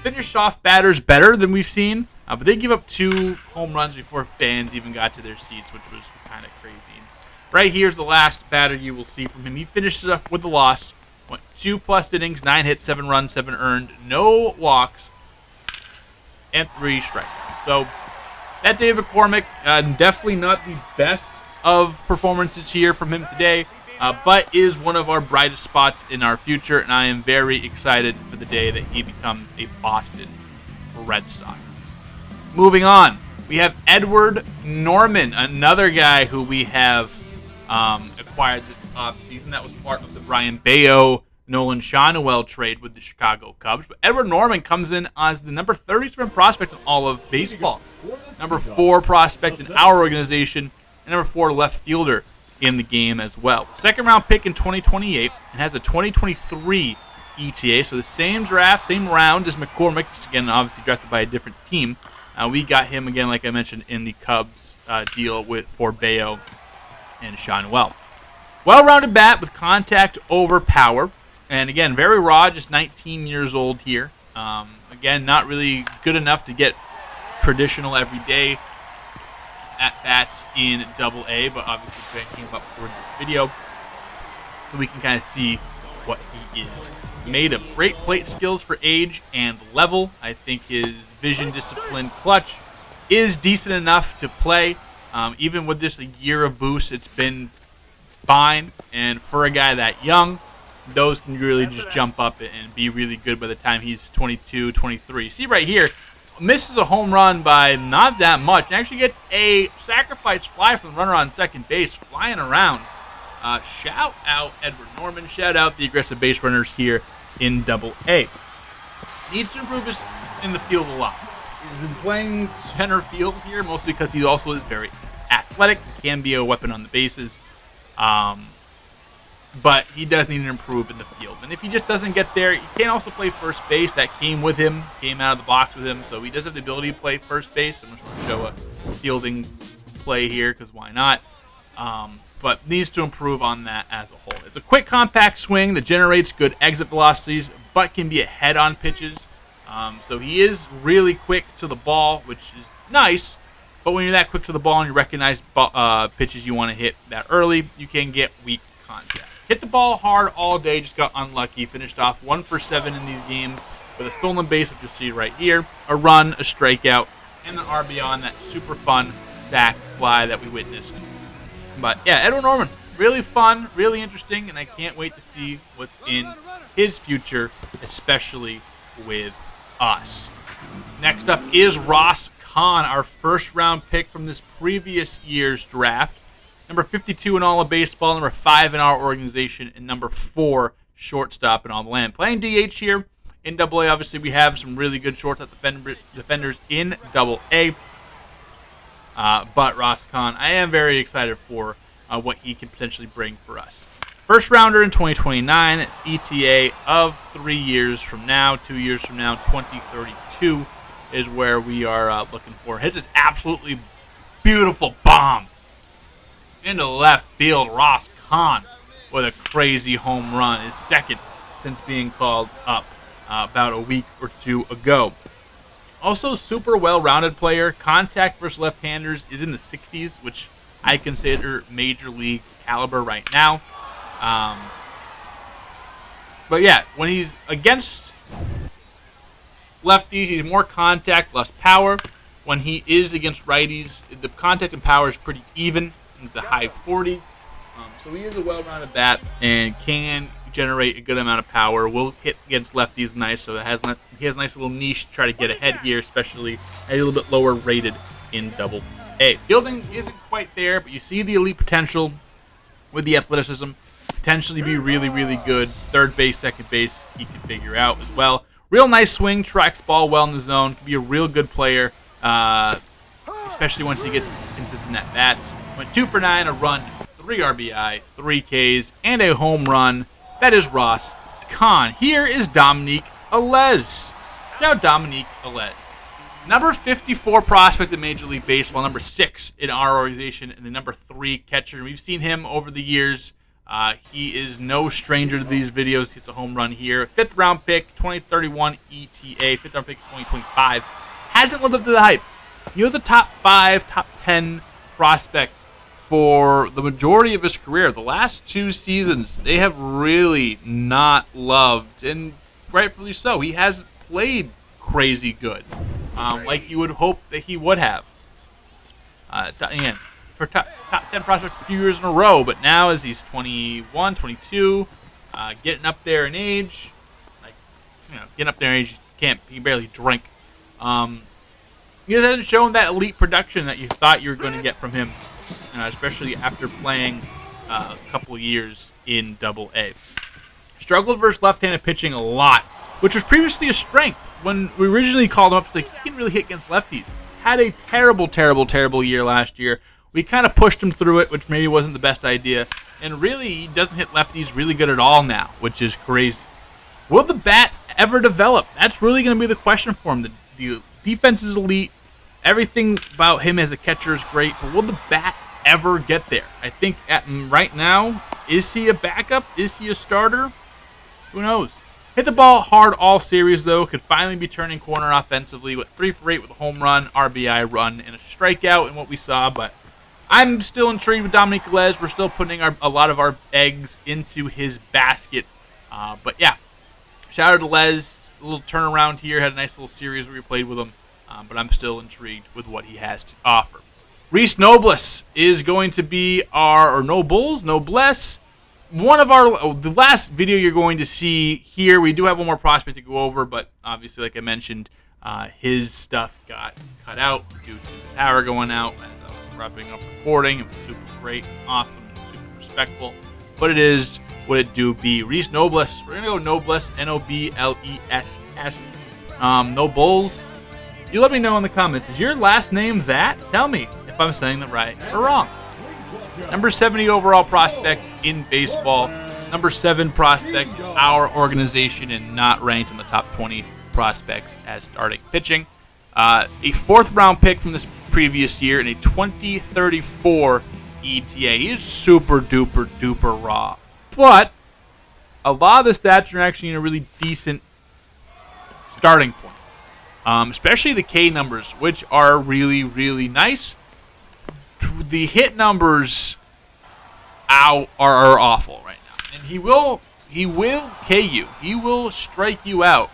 Finished off batters better than we've seen, but they give up 2 home runs before fans even got to their seats, which was kind of crazy. Right here's the last batter you will see from him. He finishes up with the loss. Went 2+ innings, 9 hits, 7 runs, 7 earned, no walks, and 3 strikeouts. So that David McCormick, definitely not the best of performances here from him today, but is one of our brightest spots in our future, and I am very excited for the day that he becomes a Boston Red Sox. Moving on, we have Edward Norman, another guy who we have acquired this offseason. That was part of the Brian Bayo, Nolan Schanuel trade with the Chicago Cubs. But Edward Norman comes in as the number 37 prospect in all of baseball, number 4 prospect in our organization, and number 4 left fielder in the game as well. Second round pick in 2028 and has a 2023 ETA, so the same draft, same round as McCormick, again obviously drafted by a different team. We got him again, like I mentioned, in the Cubs deal for Bayo and Schanuel. Well-rounded bat with contact over power, and again very raw, just 19 years old here. Again, not really good enough to get traditional everyday at bats in Double-A, but obviously came up for this video, so we can kind of see what he is made of. Great plate skills for age and level. I think his vision, discipline, clutch is decent enough to play. Even with this a year of boost, it's been fine. And for a guy that young, those can really just jump up and be really good by the time he's 22, 23. See right here, misses a home run by not that much. And actually gets a sacrifice fly from the runner on second base, flying around. Shout out Edward Norman. Shout out the aggressive base runners here in Double-A. Needs to improve his in the field a lot. He's been playing center field here, mostly because he also is very athletic, can be a weapon on the bases. But he does need to improve in the field. And if he just doesn't get there, he can also play first base. That came with him, came out of the box with him, so he does have the ability to play first base. I'm just going to show a fielding play here, because why not? But needs to improve on that as a whole. It's a quick, compact swing that generates good exit velocities, but can be a head-on pitches. So he is really quick to the ball, which is nice. But when you're that quick to the ball and you recognize pitches you want to hit that early, you can get weak contact. Hit the ball hard all day, just got unlucky. Finished off 1 for 7 in these games with a stolen base, which you'll see right here, a run, a strikeout, and an RBI on that super fun sac fly that we witnessed. But yeah, Edward Norman, really fun, really interesting, and I can't wait to see what's in his future, especially with us. Next up is Ross Kahn, our first-round pick from this previous year's draft. Number 52 in all of baseball, number 5 in our organization, and number 4 shortstop in all the land. Playing DH here in Double-A. Obviously, we have some really good shortstop defenders in Double-A. But Ross Kahn, I am very excited for what he can potentially bring for us. First rounder in 2029, ETA of 3 years from now, 2 years from now, 2032 is where we are looking for. Hits this absolutely beautiful bomb into left field. Ross Kahn with a crazy home run, his second since being called up about a week or 2 ago. Also, super well-rounded player. Contact versus left-handers is in the 60s, which I consider major league caliber right now. But yeah, when he's against lefties, he's more contact, less power. When he is against righties, the contact and power is pretty even in the high 40s. So he is a well-rounded bat and can generate a good amount of power. Will hit against lefties nice, so he has a nice little niche to try to get ahead here, especially a little bit lower rated in Double-A. Fielding isn't quite there, but you see the elite potential with the athleticism. Potentially be really, really good. Third base, second base, he can figure out as well. Real nice swing, tracks ball well in the zone. Can be a real good player, especially once he gets consistent at bats. Went 2 for 9, a run, 3 RBI, 3 Ks, and a home run. That is Ross Kahn. Here is Dominique Alez. Now Dominique Alez. Number 54 prospect in Major League Baseball, number 6 in our organization, and the number 3 catcher. We've seen him over the years. He is no stranger to these videos. He's a home run here. 5th round pick, 2031 ETA, 5th round pick, 2025. Hasn't lived up to the hype. He was a top 5, top 10 prospect for the majority of his career. The last 2 seasons, they have really not loved, and rightfully so. He hasn't played crazy good, like you would hope that he would have. Again, for top 10 prospect a few years in a row, but now as he's 21, 22, getting up there in age, getting up there in age, he can barely drink. He just hasn't shown that elite production that you thought you were going to get from him, especially after playing a couple years in Double-A. Struggled versus left-handed pitching a lot, which was previously a strength. When we originally called him up, he can really hit against lefties. Had a terrible, terrible, terrible year last year. We kind of pushed him through it, which maybe wasn't the best idea. And really, he doesn't hit lefties really good at all now, which is crazy. Will the bat ever develop? That's really going to be the question for him. The defense is elite. Everything about him as a catcher is great. But will the bat ever get there? I think right now, is he a backup? Is he a starter? Who knows? Hit the ball hard all series, though. Could finally be turning corner offensively. Went 3 for 8 with a home run, RBI run, and a strikeout in what we saw. But I'm still intrigued with Dominic Velez. We're still putting a lot of our eggs into his basket. But yeah, shout out to Les. A little turnaround here. Had a nice little series where we played with him. But I'm still intrigued with what he has to offer. Reese Nobles is going to be Nobles, one of the last video you're going to see here. We do have one more prospect to go over, but obviously, like I mentioned, his stuff got cut out due to the power going out as I was wrapping up recording. It was super great, awesome, super respectful, but it is what it do be. Reese Nobles, we're gonna go Nobles, Nobless. Nobles. You let me know in the comments. Is your last name that? Tell me if I'm saying that right or wrong. Number 70 overall prospect in baseball. Number 7 prospect, our organization, and not ranked in the top 20 prospects as starting pitching. A 4th round pick from this previous year and a 2034 ETA. He is super duper duper raw. But a lot of the stats are actually in a really decent starting point. Especially the K numbers, which are really, really nice. The hit numbers are awful right now. And he will K you. He will strike you out.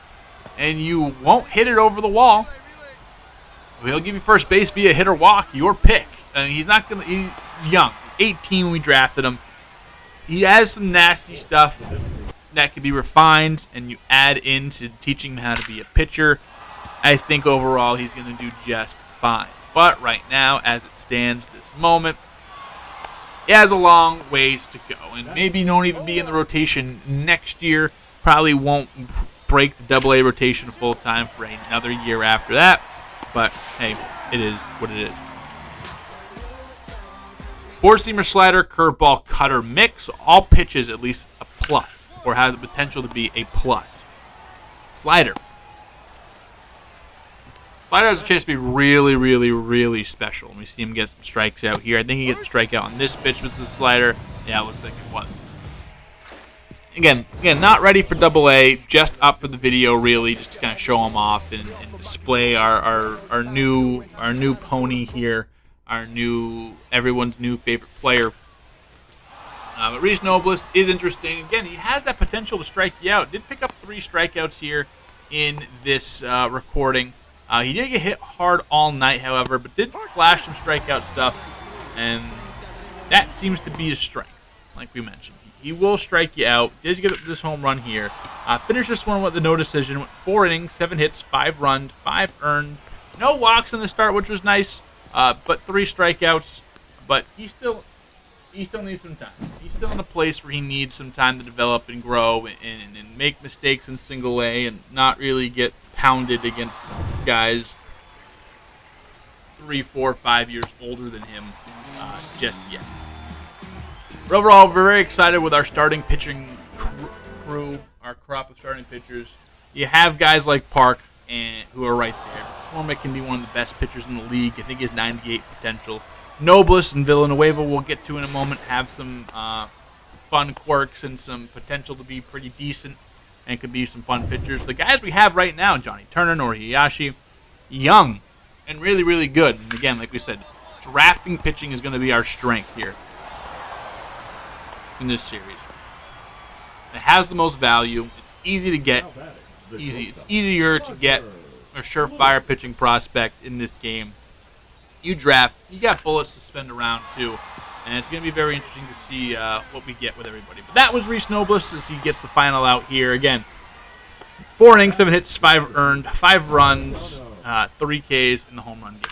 And you won't hit it over the wall. He'll give you first base via hit or walk, your pick. And he's young. 18 when we drafted him. He has some nasty stuff that can be refined, and you add into teaching him how to be a pitcher. I think overall he's going to do just fine. But right now, as it stands this moment, he has a long ways to go. And maybe he won't even be in the rotation next year. Probably won't break the Double-A rotation full time for another year after that. But, hey, it is what it is. 4-seamer slider, curveball, cutter mix. All pitches at least a plus, or has the potential to be a plus. Slider. Slider has a chance to be really, really, really special. We see him get some strikes out here. I think he gets a strikeout on this pitch with the slider. Yeah, it looks like it was. Again, not ready for Double-A, just up for the video, really, just to kind of show him off and display our new pony here, everyone's new favorite player. But Reese Nobles is interesting. Again, he has that potential to strike you out. Did pick up 3 strikeouts here in this recording. He did get hit hard all night, however, but did flash some strikeout stuff, and that seems to be his strength, like we mentioned. He will strike you out. Does get this home run here. Finished this one with the no decision. Went 4 innings, 7 hits, 5 runs, 5 earned. No walks in the start, which was nice, but 3 strikeouts. But he still needs some time. He's still in a place where he needs some time to develop and grow and make mistakes in single A and not really get pounded against guys 3, 4, 5 years older than him just yet. But overall, we're very excited with our starting pitching crew, our crop of starting pitchers. You have guys like Park, and who are right there. McCormick can be one of the best pitchers in the league. I think he has 98 potential. Nobles and Villanueva, we'll get to in a moment, have some fun quirks and some potential to be pretty decent and could be some fun pitchers. The guys we have right now, Johnny Turner, Noriyashi, young and really, really good. And again, like we said, drafting pitching is going to be our strength here in this series. It has the most value. It's easy to get. It's easier to get a surefire pitching prospect in this game. You draft, you got bullets to spend around too, and it's going to be very interesting to see what we get with everybody. But that was Reese Nobles as he gets the final out here. Again, 4 innings, 7 hits, 5 earned, 5 runs, 3 Ks, and the home run given.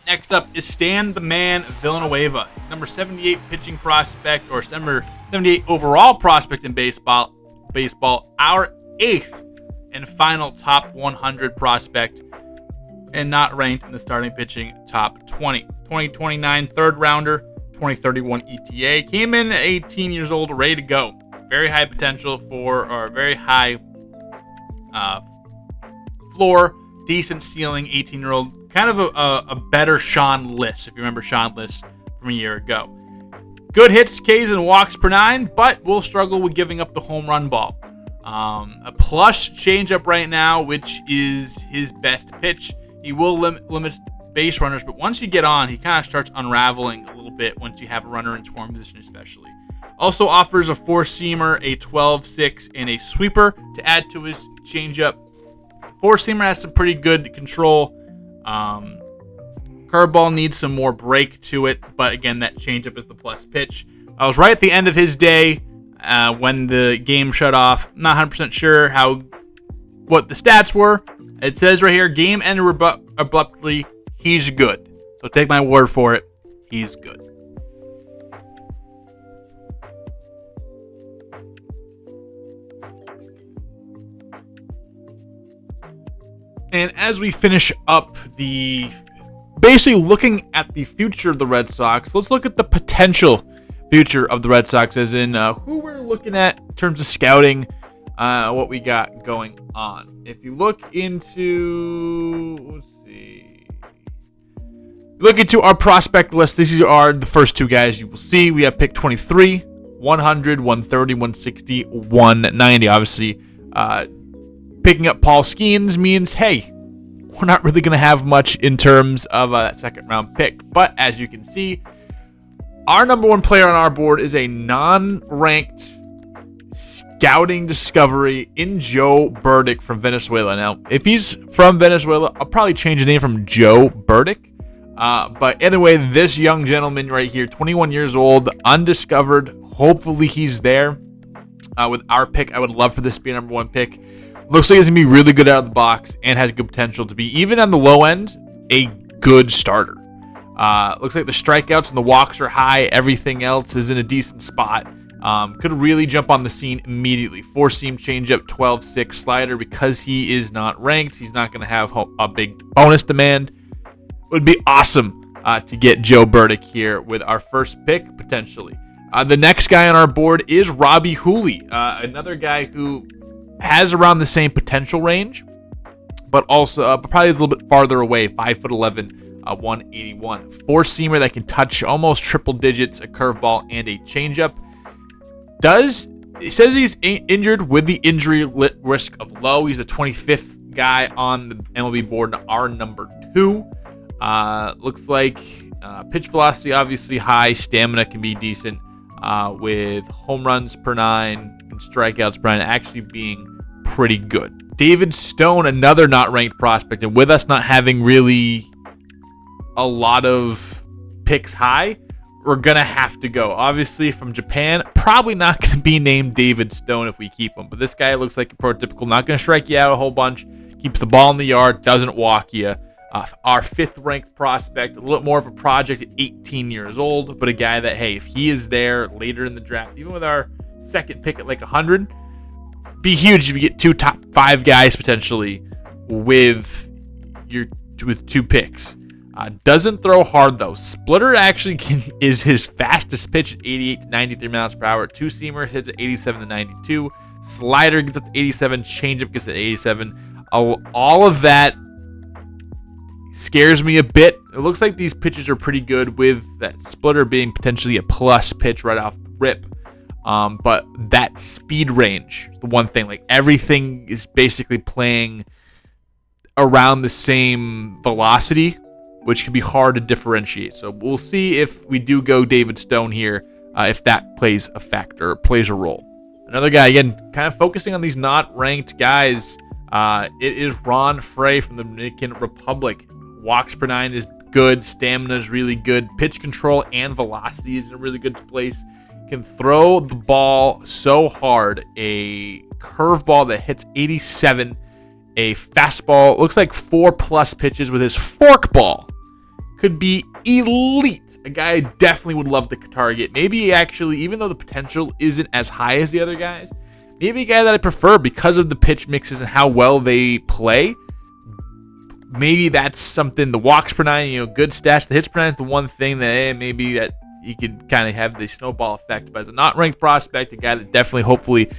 Next up is Stan the Man Villanueva, number 78 pitching prospect, or number 78 overall prospect in baseball, our 8th and final top 100 prospect, and not ranked in the starting pitching top 20. 2029 third rounder, 2031 ETA. Came in at 18 years old, ready to go. Very high potential or very high floor, decent ceiling, 18-year-old. Kind of a better Sean Liss, if you remember Sean Liss from a year ago. Good hits, Ks, and walks per 9, but will struggle with giving up the home run ball. A plus changeup right now, which is his best pitch. He will limit base runners, but once you get on, he kind of starts unraveling a little bit once you have a runner in scoring position especially. Also offers a 4-seamer, a 12-6, and a sweeper to add to his changeup. 4-seamer has some pretty good control. Curveball needs some more break to it, but again, that changeup is the plus pitch. I was right at the end of his day when the game shut off. Not 100% sure what the stats were. It says right here, game ended abruptly. He's good. So take my word for it. He's good. And as we finish up basically looking at the future of the Red Sox, let's look at the potential future of the Red Sox, as in who we're looking at in terms of scouting, what we got going on. If you look into, our prospect list, these are the first 2 guys you will see. We have pick 23, 100, 130, 160, 190. Obviously, picking up Paul Skeens means, hey, we're not really going to have much in terms of that second round pick. But as you can see, our number 1 player on our board is a non-ranked scouting discovery in Joe Burdick from Venezuela. Now, if he's from Venezuela, I'll probably change his name from Joe Burdick. But anyway, this young gentleman right here, 21 years old, undiscovered. Hopefully he's there with our pick. I would love for this to be a number 1 pick. Looks like he's going to be really good out of the box and has good potential to be, even on the low end, a good starter. Looks like the strikeouts and the walks are high. Everything else is in a decent spot. Could really jump on the scene immediately. 4-seam changeup, 12-6 slider. Because he is not ranked, he's not going to have a big bonus demand. It would be awesome to get Joe Burdick here with our first pick, potentially. The next guy on our board is Robbie Hooley, another guy who has around the same potential range, but also probably is a little bit farther away, 5'11", 181. 4-seamer that can touch almost triple digits, a curveball, and a changeup. It says he's injured with the injury risk of low. He's the 25th guy on the MLB board, our number 2. Looks like pitch velocity obviously high, stamina can be decent, with home runs per 9 and strikeouts per 9 actually being pretty good. David Stone, another not ranked prospect, and with us not having really a lot of picks high, we're gonna have to go. Obviously from Japan, probably not gonna be named David Stone if we keep him, but this guy looks like a prototypical, not gonna strike you out a whole bunch, keeps the ball in the yard, doesn't walk you. Our 5th ranked prospect, a little more of a project at 18 years old, but a guy that, hey, if he is there later in the draft, even with our 2nd pick at like 100, be huge if you get 2 top 5 guys potentially with 2 picks. Doesn't throw hard though. Splitter actually is his fastest pitch at 88 to 93 miles per hour. 2-seamer hits at 87 to 92. Slider gets up to 87. Changeup gets at 87. All of that scares me a bit. It looks like these pitches are pretty good, with that splitter being potentially a plus pitch right off the rip. But that speed range, the one thing, like everything is basically playing around the same velocity, which can be hard to differentiate. So we'll see if we do go David Stone here, if that plays a factor, or plays a role. Another guy, again, kind of focusing on these not ranked guys. It is Ron Frey from the Dominican Republic. Walks per nine is good. Stamina is really good. Pitch control and velocity is in a really good place. Can throw the ball so hard. A curveball that hits 87. A fastball. Looks like 4+ pitches with his forkball. Could be elite. A guy I definitely would love to target. Maybe actually, even though the potential isn't as high as the other guys, maybe a guy that I prefer because of the pitch mixes and how well they play. Maybe that's something. The walks per nine, good stats. The hits per nine is the one thing that maybe that you could kind of have the snowball effect. But as a not ranked prospect, a guy that definitely, hopefully,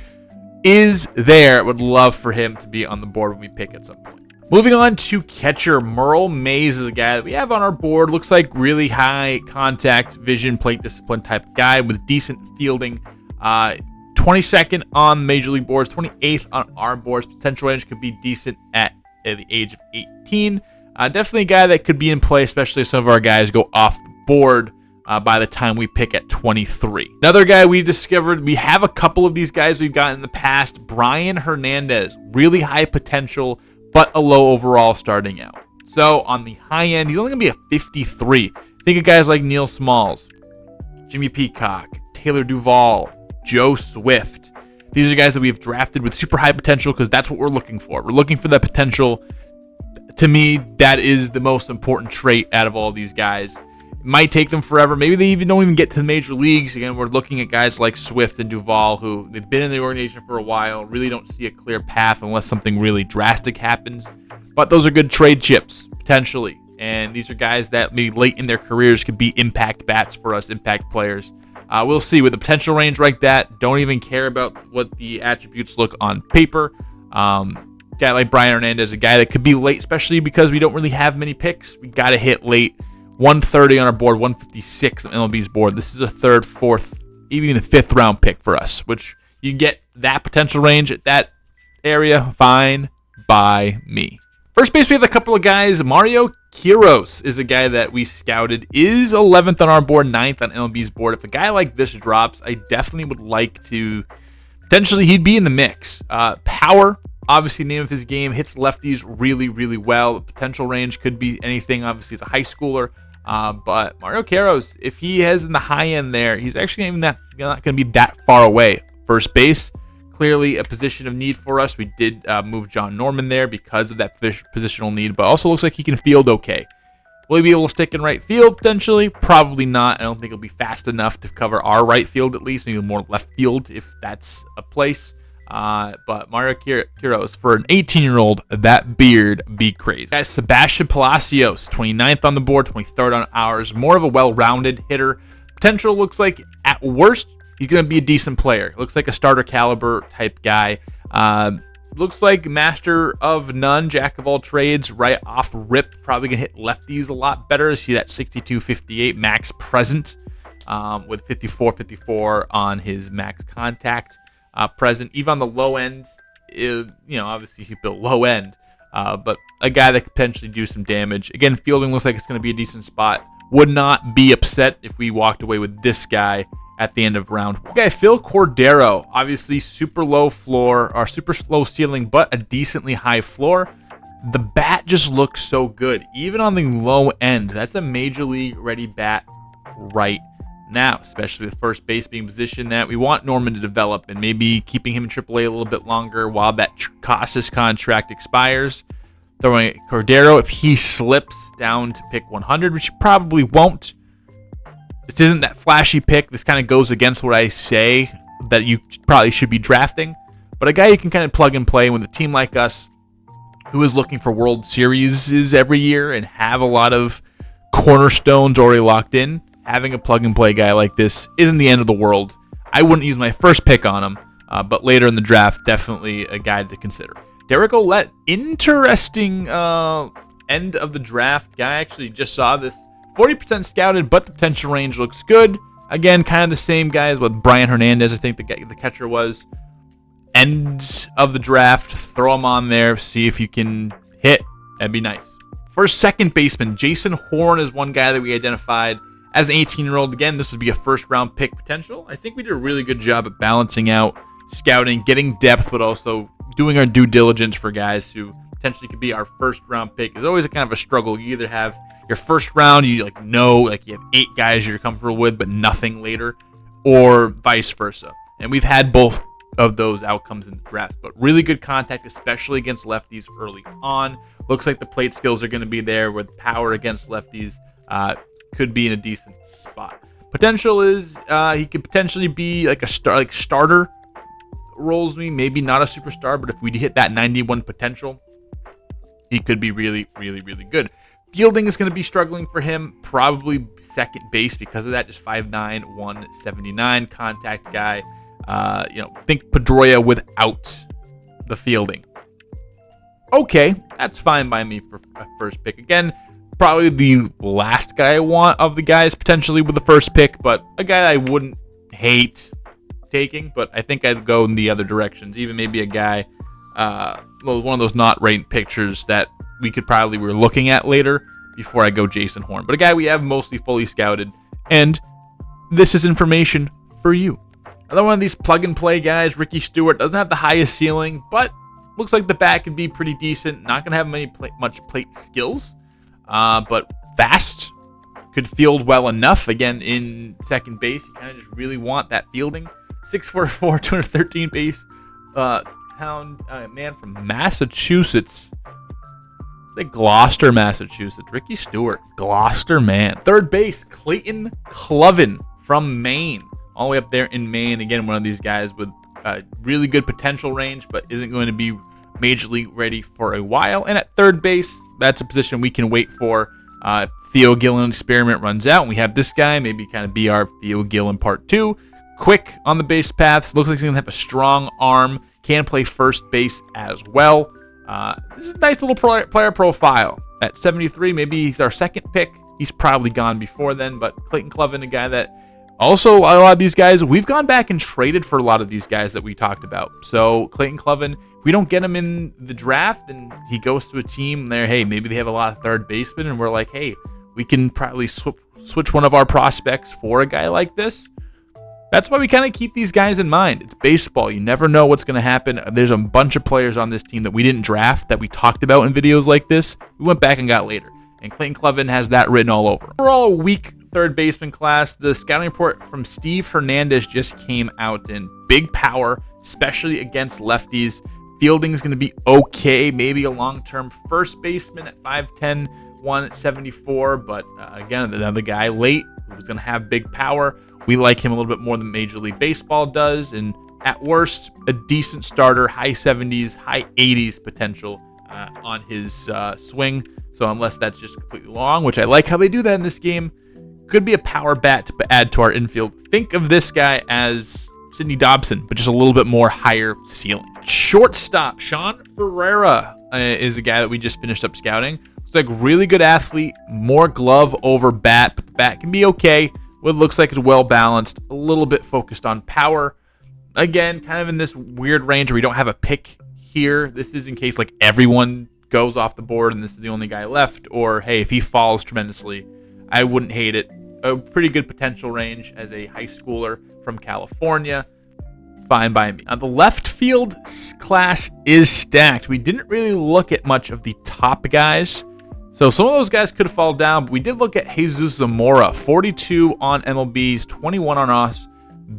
is there, would love for him to be on the board when we pick at some point. Moving on to catcher, Merle Mays is a guy that we have on our board. Looks like really high contact, vision, plate discipline type of guy with decent fielding. 22nd on Major League boards, 28th on our boards. Potential range could be decent at the age of 18. Definitely a guy that could be in play, especially if some of our guys go off the board by the time we pick at 23. Another guy we've discovered, we have a couple of these guys we've gotten in the past. Brian Hernandez, really high potential, but a low overall starting out. So on the high end, he's only going to be a 53. Think of guys like Neil Smalls, Jimmy Peacock, Taylor Duvall, Joe Swift. These are guys that we have drafted with super high potential because that's what we're looking for. We're looking for that potential. To me, that is the most important trait out of all these guys. It might take them forever. Maybe they don't even get to the major leagues. Again, we're looking at guys like Swift and Duvall, who they've been in the organization for a while, really don't see a clear path unless something really drastic happens. But those are good trade chips, potentially. And these are guys that maybe late in their careers could be impact bats for us, impact players. We'll see. With a potential range like that, don't even care about what the attributes look on paper. Guy like Brian Hernandez, a guy that could be late, especially because we don't really have many picks. We got to hit late. 130 on our board, 156 on MLB's board. This is a third, fourth, even the fifth round pick for us, which you get that potential range at that area. Fine by me. First base, we have a couple of guys. Mario Quiros is a guy that we scouted, is 11th on our board, 9th on MLB's board. If a guy like this drops, I definitely would like to, potentially he'd be in the mix. Power, obviously name of his game, hits lefties really, really well. The potential range could be anything. Obviously, he's a high schooler. But Mario Quiros, if he has in the high end there, he's actually not going to be that far away. First base, clearly a position of need for us. We did move John Norman there because of that positional need, but also looks like he can field okay. Will he be able to stick in right field potentially? Probably not. I don't think he'll be fast enough to cover our right field at least, maybe more left field if that's a place. But Mario Quiros, for an 18-year-old, that beard be crazy. Guys, Sebastian Palacios, 29th on the board, 23rd on ours. More of a well-rounded hitter. Potential looks like, at worst, he's going to be a decent player. Looks like a starter caliber type guy. Looks like master of none, jack of all trades, right off rip. Probably going to hit lefties a lot better. See that 62-58 max present with 54-54 on his max contact. Present, even on the low end, obviously he built low end, but a guy that could potentially do some damage. Again, fielding looks like it's going to be a decent spot. Would not be upset if we walked away with this guy at the end of round one. Okay, Phil Cordero, obviously super low floor, or super low ceiling, but a decently high floor. The bat just looks so good, even on the low end. That's a major league ready bat right now, especially with first base being positioned that we want Norman to develop, and maybe keeping him in AAA a little bit longer while that Casas contract expires. Throwing at Cordero, if he slips down to pick 100, which he probably won't. This isn't that flashy pick. This kind of goes against what I say that you probably should be drafting. But a guy you can kind of plug and play with a team like us who is looking for World Series every year and have a lot of cornerstones already locked in. Having a plug-and-play guy like this isn't the end of the world. I wouldn't use my first pick on him, but later in the draft, definitely a guy to consider. Derek Ouellette, interesting end of the draft guy. Actually just saw this. 40% scouted, but the potential range looks good. Again, kind of the same guy as what Brian Hernandez, I think the catcher was. End of the draft, throw him on there, see if you can hit. That'd be nice. For second baseman, Jason Horn is one guy that we identified as an 18-year-old. Again, this would be a first-round pick potential. I think we did a really good job at balancing out scouting, getting depth, but also doing our due diligence for guys who potentially could be our first-round pick. It's always a kind of a struggle. You either have your first round, you you have 8 guys you're comfortable with, but nothing later, or vice versa. And we've had both of those outcomes in the draft, but really good contact, especially against lefties early on. Looks like the plate skills are going to be there, with power against lefties could be in a decent spot. Potential is he could potentially be like a starter rolls me, maybe not a superstar, but if we hit that 91 potential, he could be really, really, really good. Fielding is going to be struggling for him, probably second base because of that, just 5'9", 179 contact guy. Think Pedroia without the fielding. Okay, that's fine by me for a first pick. Again, probably the last guy I want of the guys potentially with the first pick, but a guy I wouldn't hate taking, but I think I'd go in the other directions. Even maybe a guy, one of those not ranked pictures that we're looking at later before I go Jason Horn. But a guy we have mostly fully scouted, and this is information for you. Another one of these plug-and-play guys, Ricky Stewart, doesn't have the highest ceiling, but looks like the bat could be pretty decent. Not going to have much plate skills, but fast. Could field well enough. Again, in second base, you kind of just really want that fielding. 6'4", 213 base pound man from Massachusetts. It's like Gloucester, Massachusetts. Ricky Stewart, Gloucester man. Third base, Clayton Cloven from Maine. All the way up there in Maine. Again, one of these guys with really good potential range, but isn't going to be major league ready for a while. And at third base, that's a position we can wait for. If Theo Gillen experiment runs out, and we have this guy, maybe kind of be our Theo Gillen part 2. Quick on the base paths. Looks like he's going to have a strong arm. Can play first base as well. This is a nice little player profile. At 73, maybe he's our second pick. He's probably gone before then, but Clayton Cloven, a guy that also, a lot of these guys, we've gone back and traded for a lot of these guys that we talked about. So Clayton Cloven, if we don't get him in the draft and he goes to a team there, hey, maybe they have a lot of third basemen, and we're like, hey, we can probably switch one of our prospects for a guy like this. That's why we kind of keep these guys in mind. It's baseball. You never know what's going to happen. There's a bunch of players on this team that we didn't draft that we talked about in videos like this. We went back and got later. And Clayton Cloven has that written all over. Overall, a weak third baseman class. The scouting report from Steve Hernandez just came out, in big power, especially against lefties. Fielding is going to be okay. Maybe a long-term first baseman at 5'10", 174. But again, another guy late who's going to have big power. We like him a little bit more than Major League Baseball does. And at worst, a decent starter, high 70s, high 80s potential on his swing. So unless that's just completely long, which I like how they do that in this game, could be a power bat to add to our infield. Think of this guy as Sidney Dobson, but just a little bit more higher ceiling. Shortstop, Sean Ferreira is a guy that we just finished up scouting. Looks like really good athlete, more glove over bat, but the bat can be okay. What looks like is well balanced, a little bit focused on power. Again, kind of in this weird range where we don't have a pick here. This is in case like everyone goes off the board and this is the only guy left, or hey, if he falls tremendously, I wouldn't hate it. A pretty good potential range as a high schooler from California. Fine by me. Now, the left field class is stacked. We didn't really look at much of the top guys, so some of those guys could fall down, but we did look at Jesus Zamora, 42 on MLB's, 21 on us.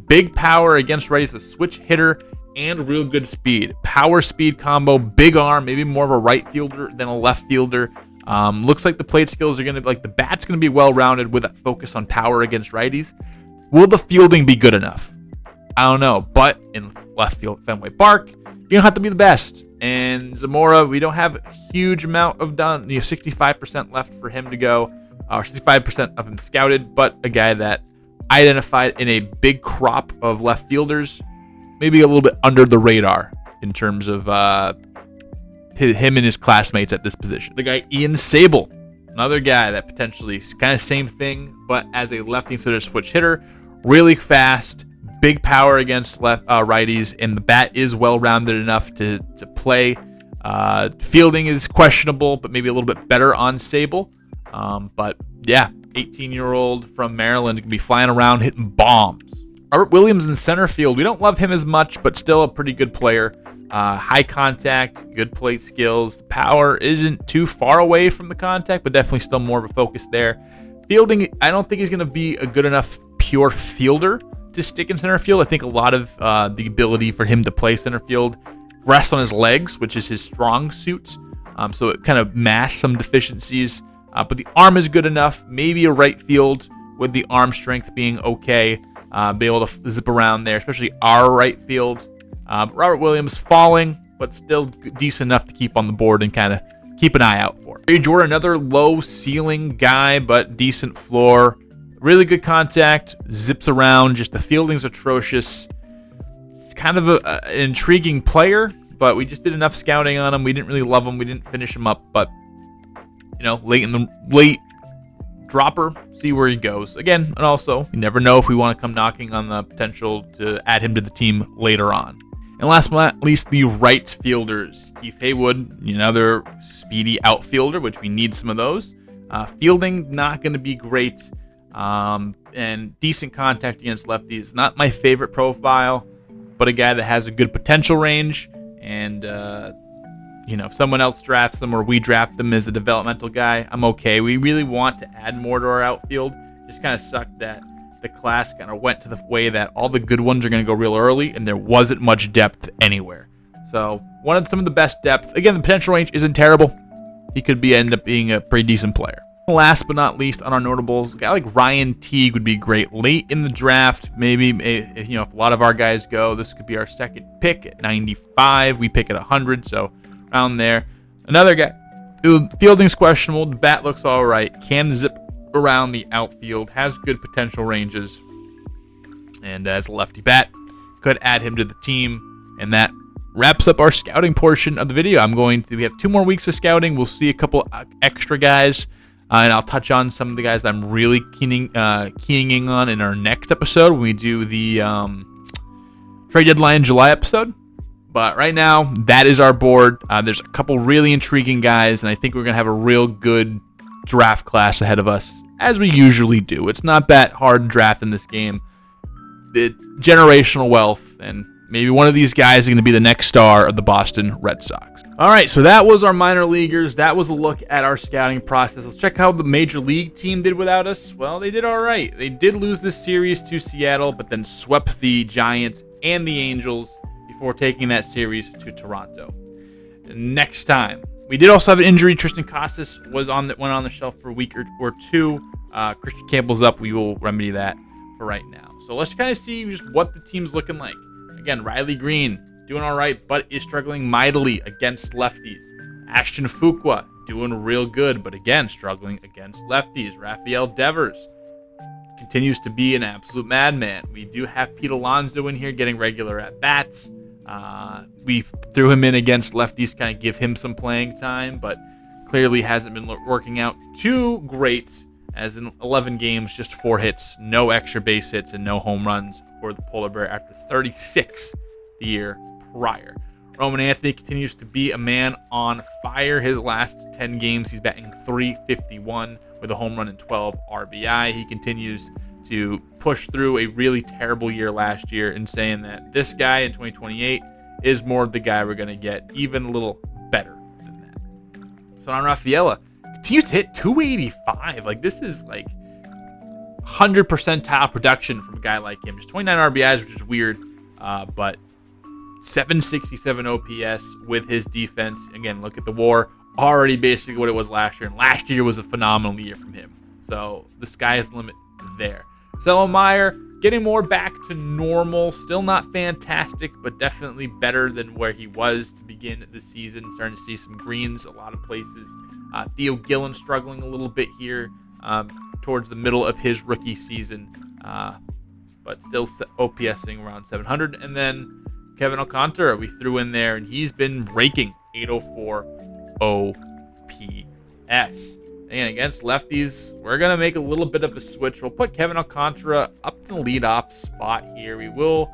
Big power against righties, a switch hitter, and real good speed. Power speed combo, big arm, maybe more of a right fielder than a left fielder. Looks like the plate skills are going to be, like the bat's going to be well-rounded with a focus on power against righties. Will the fielding be good enough? I don't know, but in left field Fenway Park, you don't have to be the best. And Zamora, we don't have a huge amount of done. 65% left for him to go, or 65% of him scouted, but a guy that I identified in a big crop of left fielders, maybe a little bit under the radar in terms of him and his classmates at this position. The guy Ian Sable, another guy that potentially kind of same thing, but as a lefty instead of switch hitter, really fast, big power against righties, and the bat is well-rounded enough to play. Fielding is questionable, but maybe a little bit better on Sable. But yeah, 18-year-old from Maryland can be flying around hitting bombs. Robert Williams in center field. We don't love him as much, but still a pretty good player. High contact, good plate skills. Power isn't too far away from the contact, but definitely still more of a focus there. Fielding, I don't think he's going to be a good enough pure fielder to stick in center field. I think a lot of the ability for him to play center field rests on his legs, which is his strong suit. So it kind of masks some deficiencies. But the arm is good enough. Maybe a right field with the arm strength being okay. Be able to zip around there, especially our right field. Robert Williams falling, but still decent enough to keep on the board and kind of keep an eye out for. Ray Jordan, another low ceiling guy, but decent floor. Really good contact, zips around, just the fielding's atrocious. It's kind of an intriguing player, but we just did enough scouting on him. We didn't really love him. We didn't finish him up, but late dropper, see where he goes. Again, and also, you never know if we want to come knocking on the potential to add him to the team later on. And last but not least, the right fielders. Keith Haywood, another speedy outfielder, which we need some of those. Fielding, not going to be great. And decent contact against lefties. Not my favorite profile, but a guy that has a good potential range. And, if someone else drafts them or we draft them as a developmental guy, I'm okay. We really want to add more to our outfield. Just kind of sucked that the class kind of went to the way that all the good ones are going to go real early, and there wasn't much depth anywhere. So, wanted some of the best depth. Again, the potential range isn't terrible. He could end up being a pretty decent player. Last but not least on our notables, a guy like Ryan Teague would be great late in the draft. Maybe if a lot of our guys go, this could be our second pick at 95. We pick at 100, so around there. Another guy who fielding's questionable. The bat looks all right. Can zip around the outfield. Has good potential ranges. And as a lefty bat, could add him to the team. And that wraps up our scouting portion of the video. We have 2 more weeks of scouting. We'll see a couple extra guys. And I'll touch on some of the guys that I'm really keying in on in our next episode when we do the trade deadline July episode. But right now, that is our board. There's a couple really intriguing guys, and I think we're going to have a real good draft class ahead of us, as we usually do. It's not that hard to draft in this game. Generational wealth, and maybe one of these guys is going to be the next star of the Boston Red Sox. All right, so that was our minor leaguers. That was a look at our scouting process. Let's check how the major league team did without us. Well, they did all right. They did lose this series to Seattle, but then swept the Giants and the Angels before taking that series to Toronto. Next time, we did also have an injury. Tristan Casas went on the shelf for a week or two. Christian Campbell's up. We will remedy that for right now. So let's kind of see just what the team's looking like. Again, Riley Green doing all right, but is struggling mightily against lefties. Ashton Fuqua doing real good, but again, struggling against lefties. Rafael Devers continues to be an absolute madman. We do have Pete Alonso in here getting regular at-bats. We threw him in against lefties, kind of give him some playing time, but clearly hasn't been working out too great, as in 11 games, just 4 hits, no extra base hits, and no home runs for the Polar Bear after 36 the year prior. Roman Anthony continues to be a man on fire. His last 10 games, he's batting .351 with a home run and 12 RBI. He continues to push through a really terrible year last year and saying that this guy in 2028 is more of the guy we're going to get, even a little better than that. Son Rafaela continues to hit 285. This is 100% top production from a guy like him. Just 29 RBIs, which is weird, but 767 OPS with his defense. Again, look at the WAR, already basically what it was last year, and last year was a phenomenal year from him. So the sky is the limit there. Selma Meyer getting more back to normal. Still not fantastic, but definitely better than where he was to begin the season. Starting to see some greens a lot of places. Theo Gillen struggling a little bit here towards the middle of his rookie season, but still OPSing around 700. And then Kevin Alcantara we threw in there, and he's been raking .804 OPS. And against lefties, we're going to make a little bit of a switch. We'll put Kevin Alcantara up in the leadoff spot here. We will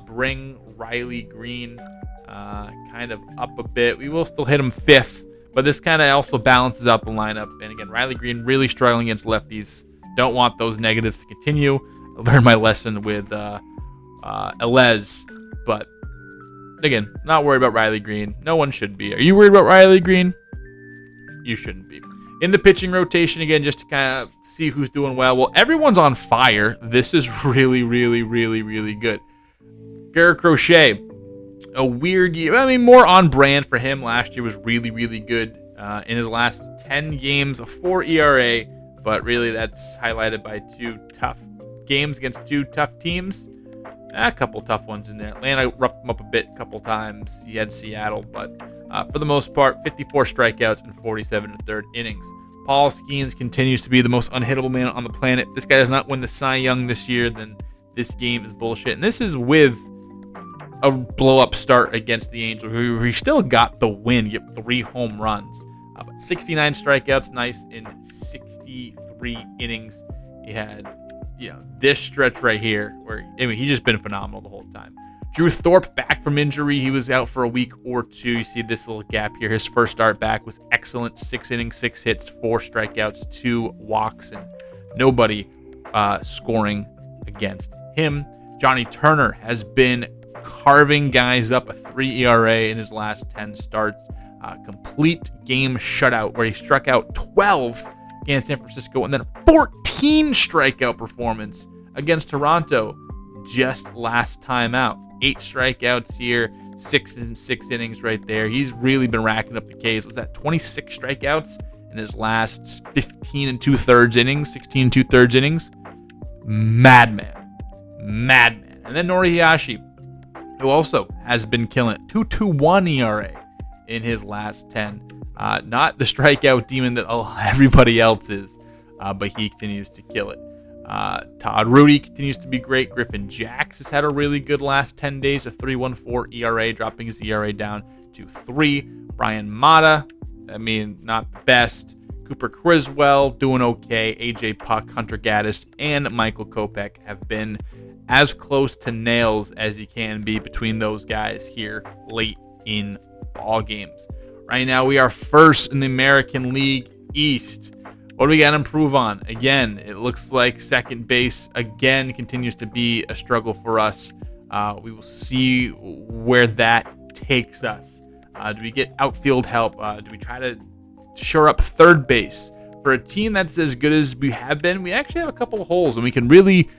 bring Riley Green kind of up a bit. We will still hit him fifth, but this kind of also balances out the lineup. And again, Riley Green really struggling against lefties. Don't want those negatives to continue. I learned my lesson with Elez, but again, not worried about Riley Green. No one should be. Are you worried about Riley Green? You shouldn't be. In the pitching rotation, again, just to kind of see who's doing well. Everyone's on fire. This is really, really, really, really good. Garrett Crochet, a weird year. I mean, more on brand for him. Last year was really, really good. In his last 10 games, a 4 ERA, but really that's highlighted by 2 tough games against 2 tough teams. A couple tough ones in there. Atlanta roughed him up a bit a couple times. He had Seattle, but for the most part, 54 strikeouts and 47 in the third innings. Paul Skeens continues to be the most unhittable man on the planet. If this guy does not win the Cy Young this year, then this game is bullshit. And this is with a blow-up start against the Angels, who he still got the win, get 3 home runs. But 69 strikeouts, nice in 63 innings. He had, this stretch right here where, he's just been phenomenal the whole time. Drew Thorpe back from injury. He was out for a week or 2. You see this little gap here. His first start back was excellent. 6 innings, 6 hits, 4 strikeouts, 2 walks, and nobody scoring against him. Johnny Turner has been carving guys up, a 3 ERA in his last 10 starts. Complete game shutout where he struck out 12 against San Francisco and then a 14 strikeout performance against Toronto just last time out. 8 strikeouts here, 6 in 6 innings right there. He's really been racking up the Ks. Was that 26 strikeouts in his last 15 2/3 innings, 16 2/3 innings? Madman. And then Nori Hiyashi, who also has been killing it. 2.21 ERA in his last 10. Not the strikeout demon that everybody else is, but he continues to kill it. Todd Rudy continues to be great. Griffin Jax has had a really good last 10 days, a 3.14 ERA, dropping his ERA down to 3. Brian Mata, not the best. Cooper Criswell doing okay. AJ Puck, Hunter Gaddis, and Michael Kopech have been as close to nails as you can be between those guys here late in ball games. Right now, we are first in the American League East. What do we got to improve on? Again, it looks like second base again continues to be a struggle for us. We will see where that takes us. Do we get outfield help? Do we try to shore up third base? For a team that's as good as we have been, we actually have a couple of holes, and we can really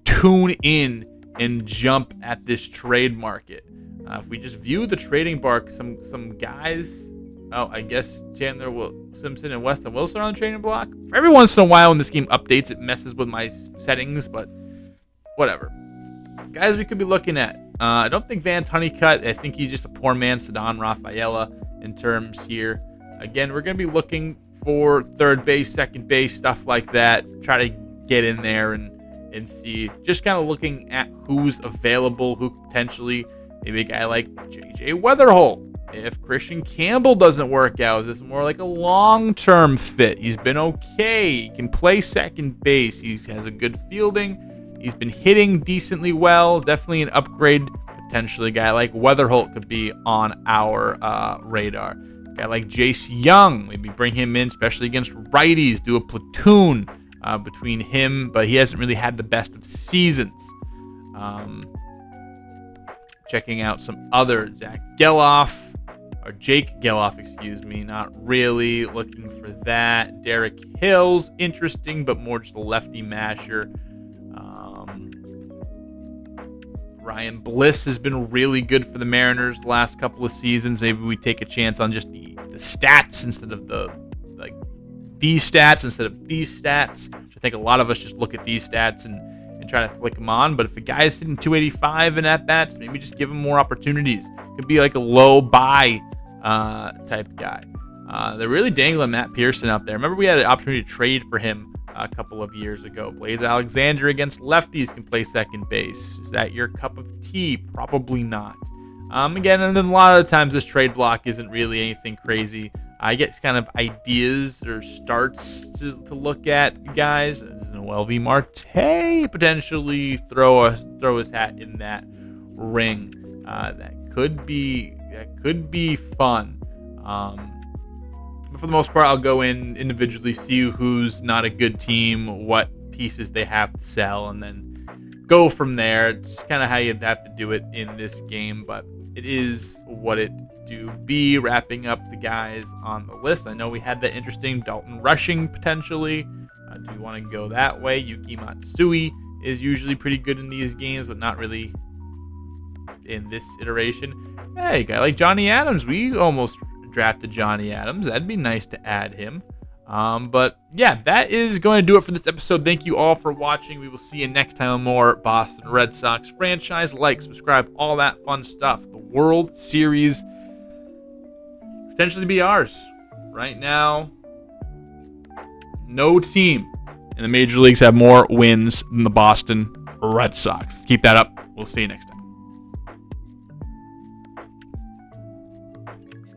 tune in and jump at this trade market. If we just view the trading block, some guys. I guess Chandler Simpson and Weston Wilson are on the trading block. Every once in a while when this game updates, it messes with my settings, but whatever. Guys we could be looking at. I don't think Van Honeycutt. I think he's just a poor man, Ceddanne Rafaela, in terms here. Again, we're going to be looking for third base, second base, stuff like that. Try to get in there and see. Just kind of looking at who's available, who potentially, maybe a guy like J.J. Weatherholt. If Christian Campbell doesn't work out, is this more like a long-term fit? He's been okay. He can play second base. He has a good fielding. He's been hitting decently well. Definitely an upgrade. Potentially a guy like Weatherholt could be on our radar. A guy like Jace Young, maybe bring him in, especially against righties. Do a platoon between him, but he hasn't really had the best of seasons. Checking out some other Jake Geloff, not really looking for that. Derek Hill's interesting, but more just a lefty masher. Ryan Bliss has been really good for the Mariners the last couple of seasons. Maybe we take a chance on just the stats instead of these stats. I think a lot of us just look at these stats and try to flick them on. But if a guy is hitting 285 in at-bats, maybe just give him more opportunities. Could be like a low buy type guy. They're really dangling Matt Pearson out there. Remember we had an opportunity to trade for him a couple of years ago. Blaze Alexander against lefties can play second base. Is that your cup of tea? Probably not. Again, and then a lot of times this trade block isn't really anything crazy. I get kind of ideas or starts to look at guys. Noel V. Marte potentially throw his hat in that ring. That could be fun. But for the most part, I'll go in individually, see who's not a good team, what pieces they have to sell, and then go from there. It's kind of how you'd have to do it in this game, but it is what it do be. Wrapping up the guys on the list. I know we had that interesting Dalton Rushing potentially. Do you want to go that way? Yuki Matsui is usually pretty good in these games, but not really in this iteration. Hey, a guy like Johnny Adams. We almost drafted Johnny Adams. That'd be nice to add him. But yeah, that is going to do it for this episode. Thank you all for watching. We will see you next time on more Boston Red Sox franchise. Like, subscribe, all that fun stuff. The World Series potentially be ours. Right now, no team in the major leagues have more wins than the Boston Red Sox. Let's keep that up. We'll see you next time.